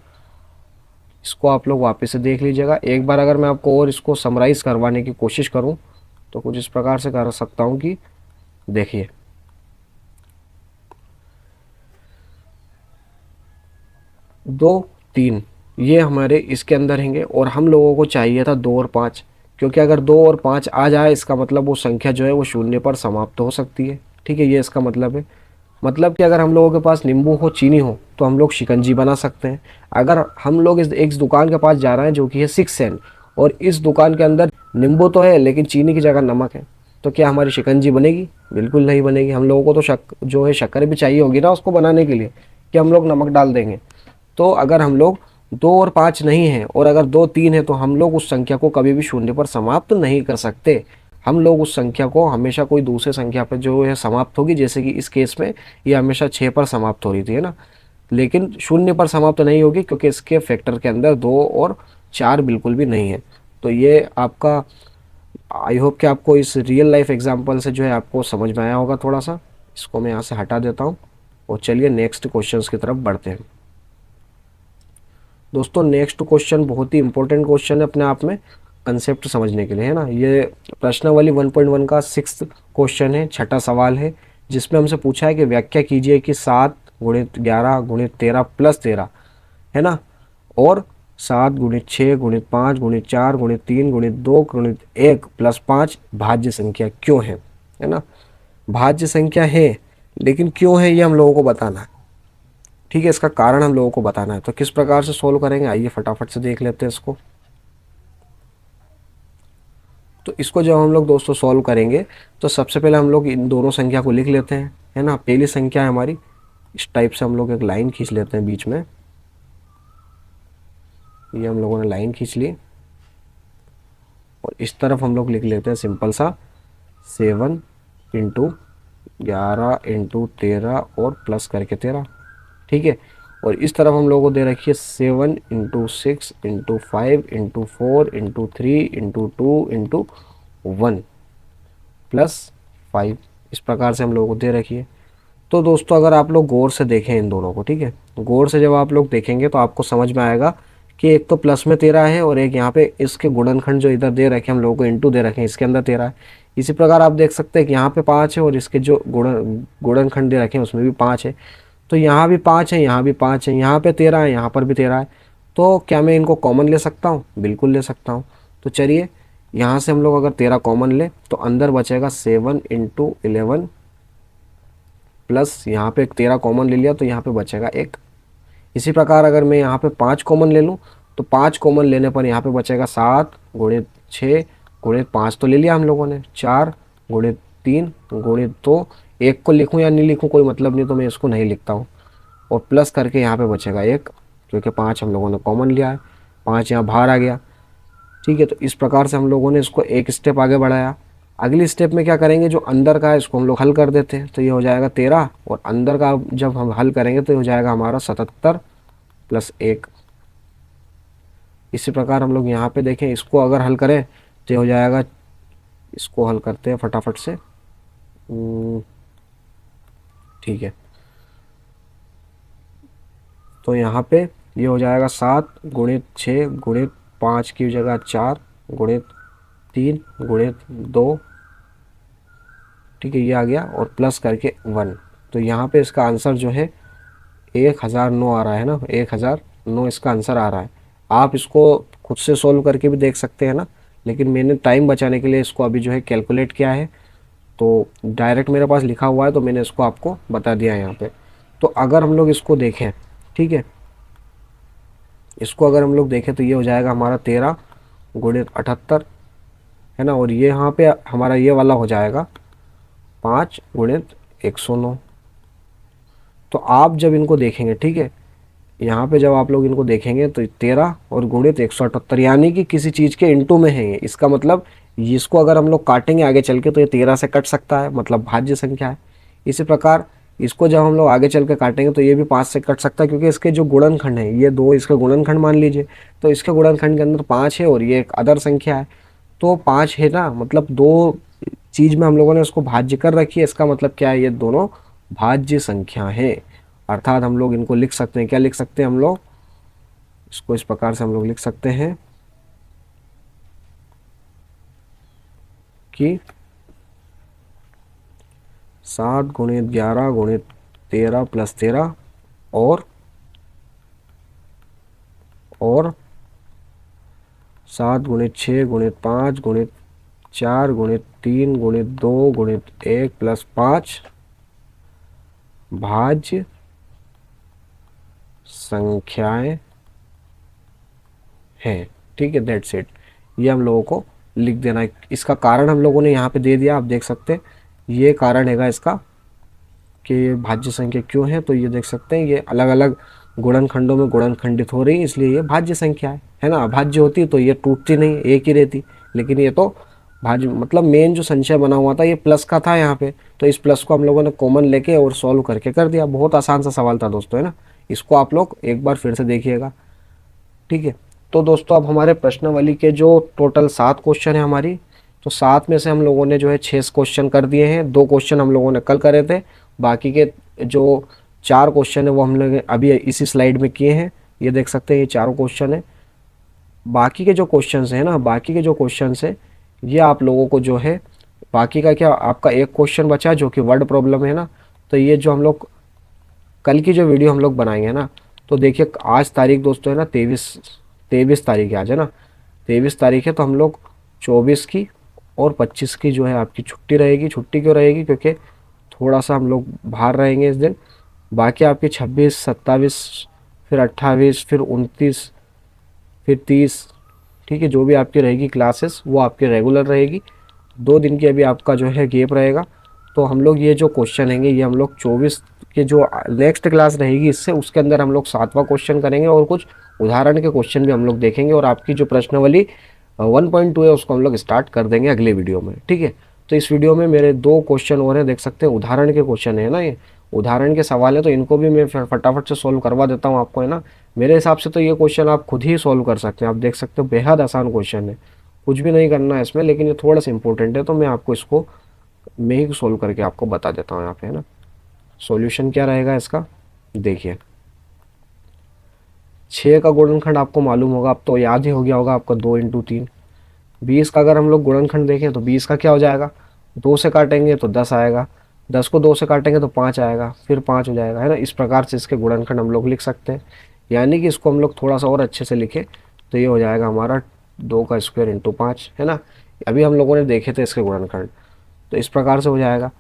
इसको आप लोग वापस से देख लीजिएगा एक बार। अगर मैं आपको और इसको समराइज़ करवाने की कोशिश करूं तो कुछ इस प्रकार से कर सकता हूं कि देखिए, 2 3 ये हमारे इसके अंदर रहेंगे और हम लोगों को चाहिए था 2 और 5, क्योंकि अगर 2 और 5 आ जाए इसका मतलब वो संख्या जो है वो शून्य पर समाप्त हो सकती है। ठीक है, ये इसका मतलब है। मतलब कि अगर हम लोगों के पास नींबू हो, चीनी हो, तो हम लोग शिकंजी बना सकते हैं। अगर हम लोग इस एक दुकान के पास जा रहे हैं जो कि है 6 और इस दुकान के अंदर नींबू तो है लेकिन चीनी की जगह नमक है, तो क्या हमारी शिकंजी बनेगी? बिल्कुल नहीं बनेगी। हम लोगों को तो जो है शक्कर भी चाहिए होगी ना उसको बनाने के लिए, कि हम लोग नमक डाल देंगे। तो अगर हम लोग 2 और 5 नहीं है और अगर 2 3 है तो हम लोग उस संख्या को कभी भी शून्य पर समाप्त नहीं कर सकते। हम लोग उस संख्या को हमेशा कोई दूसरे संख्या पर जो है समाप्त होगी, जैसे कि इस केस में ये हमेशा 6 पर समाप्त हो रही थी, है ना, लेकिन शून्य पर समाप्त नहीं होगी क्योंकि इसके फैक्टर के अंदर 2 और 4 बिल्कुल भी नहीं है। तो ये आपका, आई होप कि आपको इस रियल लाइफ एग्जांपल से जो है आपको समझ में आया होगा थोड़ा सा। इसको मैं यहाँ से हटा देता हूँ और चलिए नेक्स्ट क्वेश्चंस की तरफ बढ़ते हैं। दोस्तों नेक्स्ट क्वेश्चन बहुत ही इंपॉर्टेंट क्वेश्चन है अपने आप में, कंसेप्ट समझने के लिए, है ना। ये प्रश्नावली 1.1 का 6th क्वेश्चन है, छठा सवाल है, जिसमें हमसे पूछा है कि व्याख्या कीजिए कि 7 गुणित 11 गुणित 13 प्लस 13, है ना, और 7 गुणित 6 गुणित 5 गुणित 4 गुणित 3 गुणित 2 गुणित 1 प्लस 5 भाज्य संख्या क्यों है ना। भाज्य संख्या है लेकिन क्यों है ये हम लोगों को बताना है। ठीक है, इसका कारण हम लोगों को बताना है। तो किस प्रकार से सोल्व करेंगे, आइए फटाफट से देख लेते हैं इसको। तो इसको जब हम लोग दोस्तों सॉल्व करेंगे तो सबसे पहले हम लोग इन दोनों संख्या को लिख लेते हैं, है ना। पहली संख्या है हमारी, इस टाइप से हम लोग एक लाइन खींच लेते हैं बीच में। ये हम लोगों ने लाइन खींच ली और इस तरफ हम लोग लिख लेते हैं सिंपल सा 7 इंटू 11 इंटू 13 और प्लस करके 13। ठीक है, और इस तरफ हम लोगों को दे रखी है 7 into 6 into 5 into 4 into 3 into 2 into 1 plus 5। इस प्रकार से हम लोगों को दे रखी है। तो दोस्तों अगर आप लोग गौर से देखें इन दोनों को, ठीक है, गौर से जब आप लोग देखेंगे तो आपको समझ में आएगा कि एक तो प्लस में 13 है और एक यहाँ पे इसके गुणनखंड जो इधर दे रखे हम लोगों को इंटू दे रखे हैं, इसके अंदर 13 है। इसी प्रकार आप देख सकते हैं कि यहाँ पे 5 है और इसके जो गुणनखंड दे रखे हैं उसमें भी 5 है। तो यहाँ भी 5 है, यहाँ भी 5 है, यहाँ पे 13 है, यहाँ पर भी 13 है। तो क्या मैं इनको कॉमन ले सकता हूँ? बिल्कुल ले सकता हूँ। तो चलिए यहाँ से हम लोग अगर 13 कॉमन ले तो अंदर बचेगा 7 इंटू 11 प्लस यहाँ पे 13 कॉमन ले लिया तो यहाँ पे बचेगा 1। इसी प्रकार अगर मैं यहाँ पे 5 कॉमन ले लूँ तो 5 कॉमन लेने पर यहाँ पे बचेगा 7 गुणित 6 गुणित 5 तो ले लिया हम लोगों ने, 4 गुणित 3 गुणित 2, 1 को लिखूँ या नहीं लिखूँ कोई मतलब नहीं, तो मैं इसको नहीं लिखता हूँ, और प्लस करके यहाँ पे बचेगा 1, क्योंकि 5 हम लोगों ने कॉमन लिया है, 5 यहाँ बाहर आ गया। ठीक है, तो इस प्रकार से हम लोगों ने इसको एक स्टेप आगे बढ़ाया। अगली स्टेप में क्या करेंगे, जो अंदर का है इसको हम लोग हल कर देते हैं। तो ये हो जाएगा 13 और अंदर का जब हम हल करेंगे तो ये हो जाएगा हमारा 77 प्लस 1। इसी प्रकार हम लोग यहाँ पे देखें, इसको अगर हल करें तो ये हो जाएगा, इसको हल करते हैं फटाफट से। ठीक है, तो यहाँ पे ये हो जाएगा 7 गुणित 6 गुणित 5 की जगह 4 गुणित 3 गुणित 2। ठीक है, ये आ गया और प्लस करके 1। तो यहाँ पे इसका आंसर जो है 1009 आ रहा है ना, 1009 इसका आंसर आ रहा है। आप इसको खुद से सोल्व करके भी देख सकते हैं ना, लेकिन मैंने टाइम बचाने के लिए इसको अभी जो है कैलकुलेट किया है। तो डायरेक्ट मेरे पास लिखा हुआ है तो मैंने इसको आपको बता दिया है यहाँ पे। तो अगर हम लोग इसको देखें, ठीक है, इसको अगर हम लोग देखें तो ये हो जाएगा हमारा 13 गुणित 78, है ना, और ये यहाँ पे हमारा ये वाला हो जाएगा 5 गुणित 109। तो आप जब इनको देखेंगे, ठीक है, यहाँ पे जब आप लोग इनको देखेंगे तो 13 और गुणित 178 यानी कि किसी चीज़ के इंटू में है ये। इसका मतलब इसको अगर हम लोग काटेंगे आगे चल के तो ये 13 से कट सकता है, मतलब भाज्य संख्या है। इसी प्रकार इसको जब हम लोग आगे चल के काटेंगे तो ये भी 5 से कट सकता है, क्योंकि इसके जो गुणनखंड है ये दो इसका गुणनखंड मान लीजिए, तो इसके गुणनखंड के अंदर 5 है और ये एक अदर संख्या है, तो 5 है ना, मतलब दो चीज में हम लोगों ने उसको भाज्य कर रखी है, इसका मतलब क्या है, ये दोनों भाज्य संख्या है। अर्थात हम लोग इनको लिख सकते हैं, क्या लिख सकते हैं हम लोग, इसको इस प्रकार से हम लोग लिख सकते हैं कि 7 गुणित 11 गुणित 13 प्लस 13 और 7 गुणित 6 गुणित 5 गुणित 4 गुणित 3 गुणित 2 गुणित 1 प्लस 5 भाज्य संख्याएं हैं। ठीक है, दैट्स इट। ये हम लोगों को लिख देना है। इसका कारण हम लोगों ने यहाँ पे दे दिया, आप देख सकते हैं ये कारण हैगा इसका कि ये भाज्य संख्या क्यों है, तो ये देख सकते हैं ये अलग अलग गुणनखंडों में गुणनखंडित हो रही है, इसलिए ये भाज्य संख्या है ना। अभाज्य होती तो ये टूटती नहीं, एक ही रहती, लेकिन ये तो भाज्य, मतलब मेन जो संचय बना हुआ था ये प्लस का था यहाँ पे, तो इस प्लस को हम लोगों ने कॉमन लेके और सॉल्व करके कर दिया। बहुत आसान सा सवाल था दोस्तों, है ना। इसको आप लोग एक बार फिर से देखिएगा, ठीक है। तो दोस्तों अब हमारे प्रश्नावली के जो टोटल 7 क्वेश्चन है हमारी, तो 7 में से हम लोगों ने जो है 6 क्वेश्चन कर दिए हैं। 2 क्वेश्चन हम लोगों ने कल करे थे, बाकी के जो 4 क्वेश्चन है वो हम लोग अभी इसी स्लाइड में किए हैं। ये देख सकते हैं ये चारों क्वेश्चन है। बाकी के जो क्वेश्चन है ना, बाकी के जो क्वेश्चन है ये आप लोगों को जो है, बाकी का क्या, आपका एक क्वेश्चन बचा जो कि वर्ड प्रॉब्लम है ना, तो ये जो हम लोग कल की जो वीडियो हम लोग बनाएंगे ना, तो देखिए आज तारीख दोस्तों है ना 23 तारीख है आज, है ना 23 तारीख है, तो हम लोग 24 की और 25 की जो है आपकी छुट्टी रहेगी। छुट्टी क्यों रहेगी, क्योंकि थोड़ा सा हम लोग बाहर रहेंगे इस दिन। बाकी आपकी 26, 27, फिर 28, फिर 29, फिर 30, ठीक है, जो भी आपकी रहेगी क्लासेस वो आपकी रेगुलर रहेगी। 2 दिन की अभी आपका जो है गैप रहेगा। तो हम लोग ये जो क्वेश्चन हैंगे ये हम लोग 24 के जो नेक्स्ट क्लास रहेगी इससे, उसके अंदर हम लोग 7वां क्वेश्चन करेंगे और कुछ उदाहरण के क्वेश्चन भी हम लोग देखेंगे, और आपकी जो प्रश्नावली 1.2 है उसको हम लोग स्टार्ट कर देंगे अगले वीडियो में, ठीक है। तो इस वीडियो में मेरे 2 क्वेश्चन और हैं, देख सकते हैं उदाहरण के क्वेश्चन है ना, ये उदाहरण के सवाल है, तो इनको भी मैं फटाफट से सॉल्व करवा देता हूँ आपको, है ना। मेरे हिसाब से तो ये क्वेश्चन आप खुद ही सॉल्व कर सकते हैं। आप देख सकते हो बेहद आसान क्वेश्चन है, कुछ भी नहीं करना है इसमें, लेकिन ये थोड़ा सा इंपॉर्टेंट है, तो मैं आपको इसको मैं ही सोल्व करके आपको बता देता हूँ यहाँ पे, है ना। सॉल्यूशन क्या रहेगा इसका, देखिए 6 का गुणनखंड आपको मालूम होगा, अब तो याद ही हो गया होगा आपका 2 इंटू 3। 20 का अगर हम लोग गुणनखंड देखें तो 20 का क्या हो जाएगा, 2 से काटेंगे तो 10 आएगा, 10 को 2 से काटेंगे तो 5 आएगा, फिर 5 हो जाएगा, है ना। इस प्रकार से इसके गुणनखंड हम लोग लिख सकते हैं। यानी कि इसको हम लोग थोड़ा सा और अच्छे से लिखें तो ये हो जाएगा हमारा 2 का स्क्वायर इंटू 5, है ना। अभी हम लोगों ने देखे थे इसके गुणनखंड, तो इस प्रकार से हो जाएगा।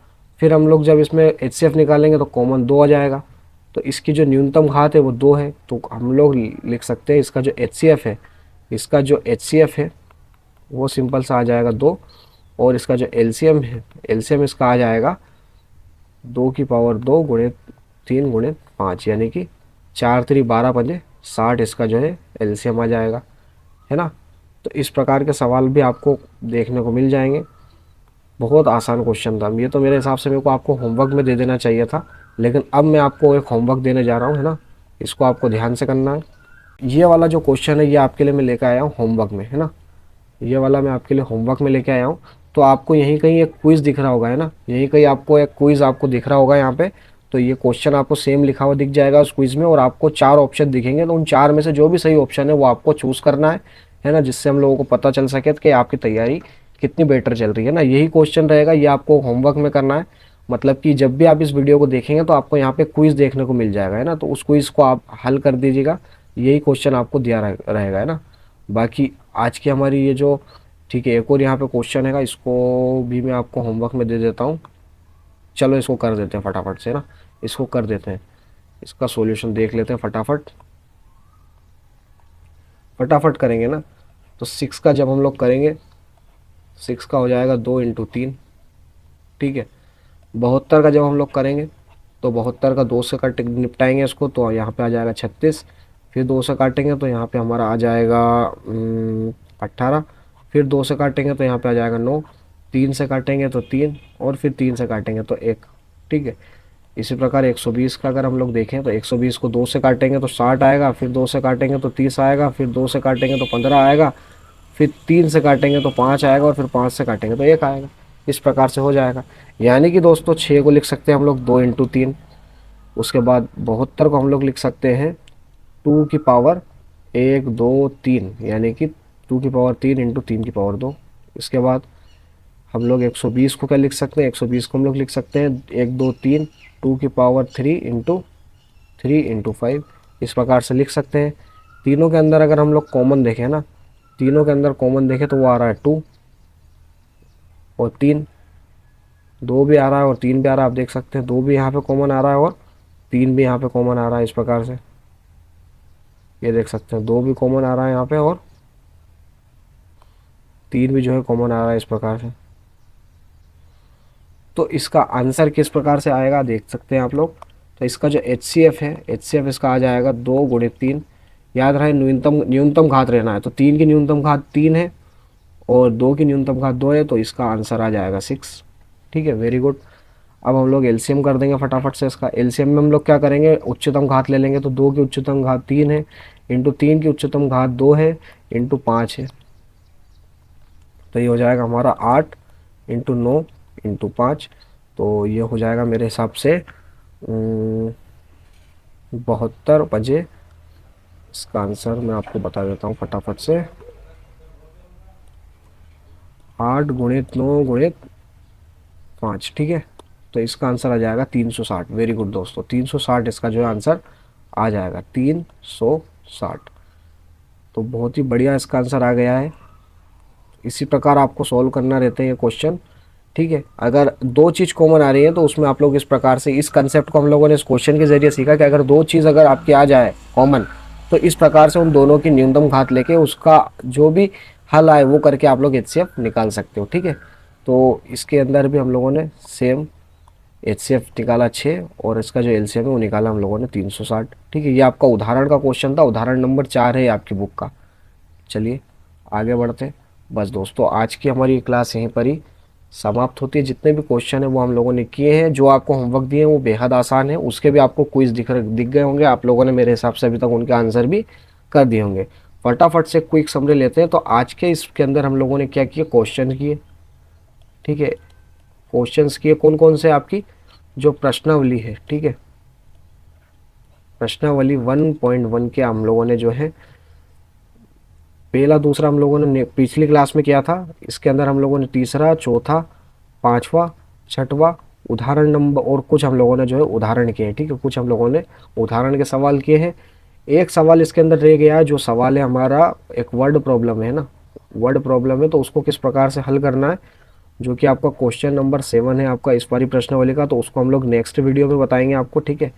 फिर हम लोग जब इसमें HCF निकालेंगे तो कॉमन 2 आ जाएगा, तो इसकी जो न्यूनतम घात है वो 2 है, तो हम लोग लिख सकते हैं इसका जो HCF है, इसका जो HCF है वो सिंपल सा आ जाएगा 2, और इसका जो LCM है, LCM इसका आ जाएगा 2 की पावर 2 गुणित 3 गुणित 5, यानी कि 4 3 12 पंजे 60, इसका जो है LCM आ जाएगा, है ना। तो इस प्रकार के सवाल भी आपको देखने को मिल जाएंगे। बहुत आसान क्वेश्चन था ये, तो मेरे हिसाब से मेरे को आपको होमवर्क में दे देना चाहिए था, लेकिन अब मैं आपको एक होमवर्क देने जा रहा हूँ, है ना। इसको आपको ध्यान से करना है। ये वाला जो क्वेश्चन है ये आपके लिए मैं लेकर आया हूँ होमवर्क में, है ना। ये वाला मैं आपके लिए होमवर्क में लेके आया हूँ। तो आपको यहीं कहीं एक क्विज़ दिख रहा होगा, है ना, यहीं कहीं आपको एक क्विज़ आपको दिख रहा होगा यहाँ पे। तो ये क्वेश्चन आपको सेम लिखा हुआ दिख जाएगा उस क्विज़ में, और आपको 4 ऑप्शन दिखेंगे, तो उन 4 में से जो भी सही ऑप्शन है वो आपको चूज़ करना है ना, जिससे हम लोगों को पता चल सके कि आपकी तैयारी कितनी बेटर चल रही है ना। यही क्वेश्चन रहेगा, ये आपको होमवर्क में करना है। मतलब कि जब भी आप इस वीडियो को देखेंगे तो आपको यहाँ पे क्विज़ देखने को मिल जाएगा, है ना, तो उस क्विज़ को आप हल कर दीजिएगा। यही क्वेश्चन आपको दिया रहेगा, है ना। बाकी आज की हमारी ये जो, ठीक है, एक और यहाँ पे क्वेश्चन है, इसको भी मैं आपको होमवर्क में दे देता हूँ। चलो इसको कर देते हैं फटाफट से ना, इसको कर देते हैं, इसका सॉल्यूशन देख लेते हैं फटाफट फटाफट करेंगे ना। तो 6 का जब हम लोग करेंगे, 6 का हो जाएगा 2 इंटू 3, ठीक है। 72 का जब हम लोग करेंगे तो 72 का 2 से कट निपटाएंगे इसको, तो यहाँ पे आ जाएगा 36, फिर 2 से काटेंगे तो यहाँ पे हमारा आ जाएगा 18, फिर 2 से काटेंगे तो यहाँ पे आ जाएगा 9, 3 से काटेंगे तो 3, और फिर 3 से काटेंगे तो 1, ठीक है। इसी प्रकार 120 का अगर हम लोग देखें तो 120 को 2 से काटेंगे तो 60 आएगा, फिर 2 से काटेंगे तो 30 आएगा, फिर 2 से काटेंगे तो 15 आएगा, फिर 3 से काटेंगे तो 5 आएगा, और फिर 5 से काटेंगे तो 1 आएगा। इस प्रकार से हो जाएगा। यानी कि दोस्तों 6 को लिख सकते हैं हम लोग 2 इंटू 3। उसके बाद 72 को हम लोग लिख सकते हैं 2 की पावर 1 2 3, यानी कि 2 की पावर 3 इंटू 3 की पावर 2। इसके बाद हम लोग 120 को क्या लिख सकते हैं, 120 को हम लोग लिख सकते हैं 1 2 3 2 की पावर 3 इंटू 3 इंटू 5। इस प्रकार से लिख सकते हैं। तीनों के अंदर अगर हम लोग कॉमन देखें ना, तीनों के अंदर कॉमन देखें तो वो आ रहा है 2 और 3, 2 भी आ रहा है और 3 भी आ रहा है। आप देख सकते हैं 2 भी यहाँ पे कॉमन आ रहा है और 3 भी यहाँ पे कॉमन आ रहा है। इस प्रकार से ये देख सकते हैं 2 भी कॉमन आ रहा है यहाँ पे और 3 भी जो है कॉमन आ रहा है। इस प्रकार से तो इसका आंसर किस प्रकार से आएगा देख सकते हैं आप लोग। तो इसका जो HCF है, HCF इसका आ जाएगा 2 गुणित 3। याद रहे न्यूनतम घात रहना है, तो 3 की न्यूनतम घात 3 है और 2 की न्यूनतम घात 2 है, तो इसका आंसर आ जाएगा 6। ठीक है, वेरी गुड। अब हम लोग एलसीएम कर देंगे फटाफट से। इसका एलसीएम में हम लोग क्या करेंगे, उच्चतम घात ले लेंगे। तो 2 की उच्चतम घात 3 है, इंटू 3 की उच्चतम घात 2 है, इंटू 5 है। तो ये हो जाएगा हमारा 8 इंटू 9 इंटू 5। तो ये हो जाएगा मेरे हिसाब से 72 बजे। इसका आंसर मैं आपको बता देता हूँ फटाफट से। 8 गुणित 9 गुणित 5, ठीक है। तो इसका आंसर आ जाएगा 360। वेरी गुड दोस्तों, 360 इसका जो है आंसर आ जाएगा, 360। तो बहुत ही बढ़िया इसका आंसर आ गया है। इसी प्रकार आपको सॉल्व करना रहते हैं ये क्वेश्चन। ठीक है, अगर 2 चीज़ कॉमन आ रही है तो उसमें आप लोग इस प्रकार से, इस कंसेप्ट को हम लोगों ने इस क्वेश्चन के जरिए सीखा कि अगर 2 चीज़ अगर आपकी आ जाए कॉमन, तो इस प्रकार से उन दोनों की न्यूनतम घात लेके उसका जो भी हल आए वो करके आप लोग HCF निकाल सकते हो। ठीक है, तो इसके अंदर भी हम लोगों ने सेम HCF निकाला 6 और इसका जो LCM है वो निकाला हम लोगों ने 360। ठीक है, ये आपका उदाहरण का क्वेश्चन था, उदाहरण नंबर 4 है आपकी बुक का। चलिए आगे बढ़ते हैं। बस दोस्तों, आज की हमारी क्लास यहीं पर ही समाप्त होती है। जितने भी क्वेश्चन है वो हम लोगों ने किए हैं। जो आपको होमवर्क दिए हैं वो बेहद आसान है, उसके भी आपको क्विज दिख गए होंगे। आप लोगों ने मेरे हिसाब से अभी तक उनके आंसर भी कर दिए होंगे। फटाफट से क्विक समरी लेते हैं। तो आज के इसके अंदर हम लोगों ने क्या किया, क्वेश्चन किए। ठीक है, क्वेश्चंस किए कौन कौन से, आपकी जो प्रश्नावली है। ठीक है, प्रश्नावली 1.1 के हम लोगों ने जो है पहला दूसरा हम लोगों ने पिछली क्लास में किया था। इसके अंदर हम लोगों ने तीसरा, चौथा, पांचवा, छठवा उदाहरण नंबर और कुछ हम लोगों ने जो है उदाहरण किए हैं। ठीक है, कुछ हम लोगों ने उदाहरण के सवाल किए हैं। एक सवाल इसके अंदर रह गया है, जो सवाल है हमारा एक वर्ड प्रॉब्लम है ना, वर्ड प्रॉब्लम है। तो उसको किस प्रकार से हल करना है, जो कि आपका क्वेश्चन नंबर 7 है आपका इस बारी प्रश्नावली का। तो उसको हम लोग नेक्स्ट वीडियो में बताएंगे आपको। ठीक है,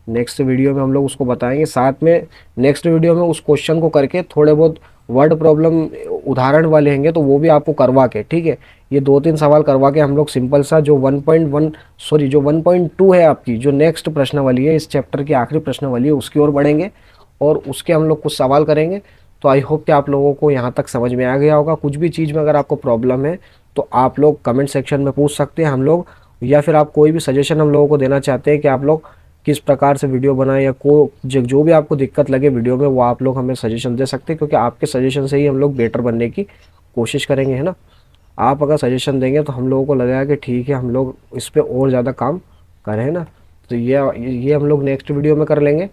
नेक्स्ट वीडियो में हम लोग उसको बताएंगे। साथ में नेक्स्ट वीडियो में उस क्वेश्चन को करके थोड़े बहुत वर्ड प्रॉब्लम उदाहरण वाले होंगे तो वो भी आपको करवा के, ठीक है, ये 2-3 सवाल करवा के हम लोग सिंपल सा जो 1.2 है आपकी जो नेक्स्ट प्रश्नावली है, इस चैप्टर की आखिरी प्रश्नावली है, उसकी ओर बढ़ेंगे और उसके हम लोग कुछ सवाल करेंगे। तो आई होप कि आप लोगों को यहाँ तक समझ में आ गया होगा। कुछ भी चीज़ में अगर आपको प्रॉब्लम है तो आप लोग कमेंट सेक्शन में पूछ सकते हैं हम लोग, या फिर आप कोई भी सजेशन हम लोगों को देना चाहते हैं कि आप लोग किस प्रकार से वीडियो बनाएं, या जो भी आपको दिक्कत लगे वीडियो में वो आप लोग हमें सजेशन दे सकते हैं, क्योंकि आपके सजेशन से ही हम लोग बेटर बनने की कोशिश करेंगे, है ना। आप अगर सजेशन देंगे तो हम लोगों को लगेगा कि ठीक है हम लोग इस पर और ज़्यादा काम करें, है ना। तो ये हम लोग नेक्स्ट वीडियो में कर लेंगे।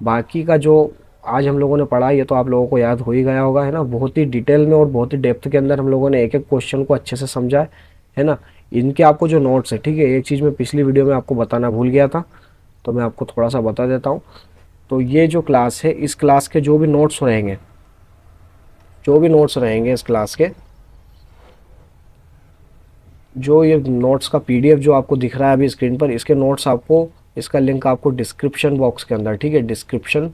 बाकी का जो आज हम लोगों ने पढ़ा ये तो आप लोगों को याद हो ही गया होगा, है ना। बहुत ही डिटेल में और बहुत ही डेप्थ के अंदर हम लोगों ने एक एक क्वेश्चन को अच्छे से समझा है ना। इनके आपको जो नोट्स है, ठीक है, एक चीज़ मैं पिछली वीडियो में आपको बताना भूल गया था, तो मैं आपको थोड़ा सा बता देता हूँ। तो ये जो क्लास है, इस क्लास के जो भी नोट्स रहेंगे, इस क्लास के जो ये नोट्स का PDF जो आपको दिख रहा है अभी स्क्रीन पर, इसके नोट्स आपको, इसका लिंक आपको डिस्क्रिप्शन बॉक्स के अंदर, ठीक है, डिस्क्रिप्शन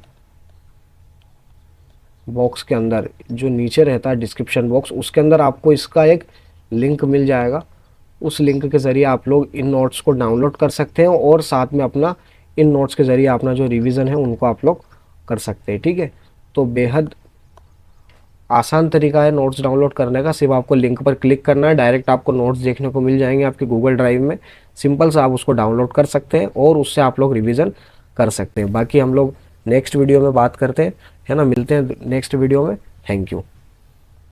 बॉक्स के अंदर जो नीचे रहता है डिस्क्रिप्शन बॉक्स, उसके अंदर आपको इसका एक लिंक मिल जाएगा। उस लिंक के ज़रिए आप लोग इन नोट्स को डाउनलोड कर सकते हैं और साथ में अपना इन नोट्स के ज़रिए अपना जो रिवीजन है उनको आप लोग कर सकते हैं। ठीक है, तो बेहद आसान तरीका है नोट्स डाउनलोड करने का। सिर्फ आपको लिंक पर क्लिक करना है, डायरेक्ट आपको नोट्स देखने को मिल जाएंगे आपके गूगल ड्राइव में। सिंपल सा आप उसको डाउनलोड कर सकते हैं और उससे आप लोग रिवीजन कर सकते हैं। बाकी हम लोग नेक्स्ट वीडियो में बात करते हैं, है ना। मिलते हैं नेक्स्ट वीडियो में। Thank you.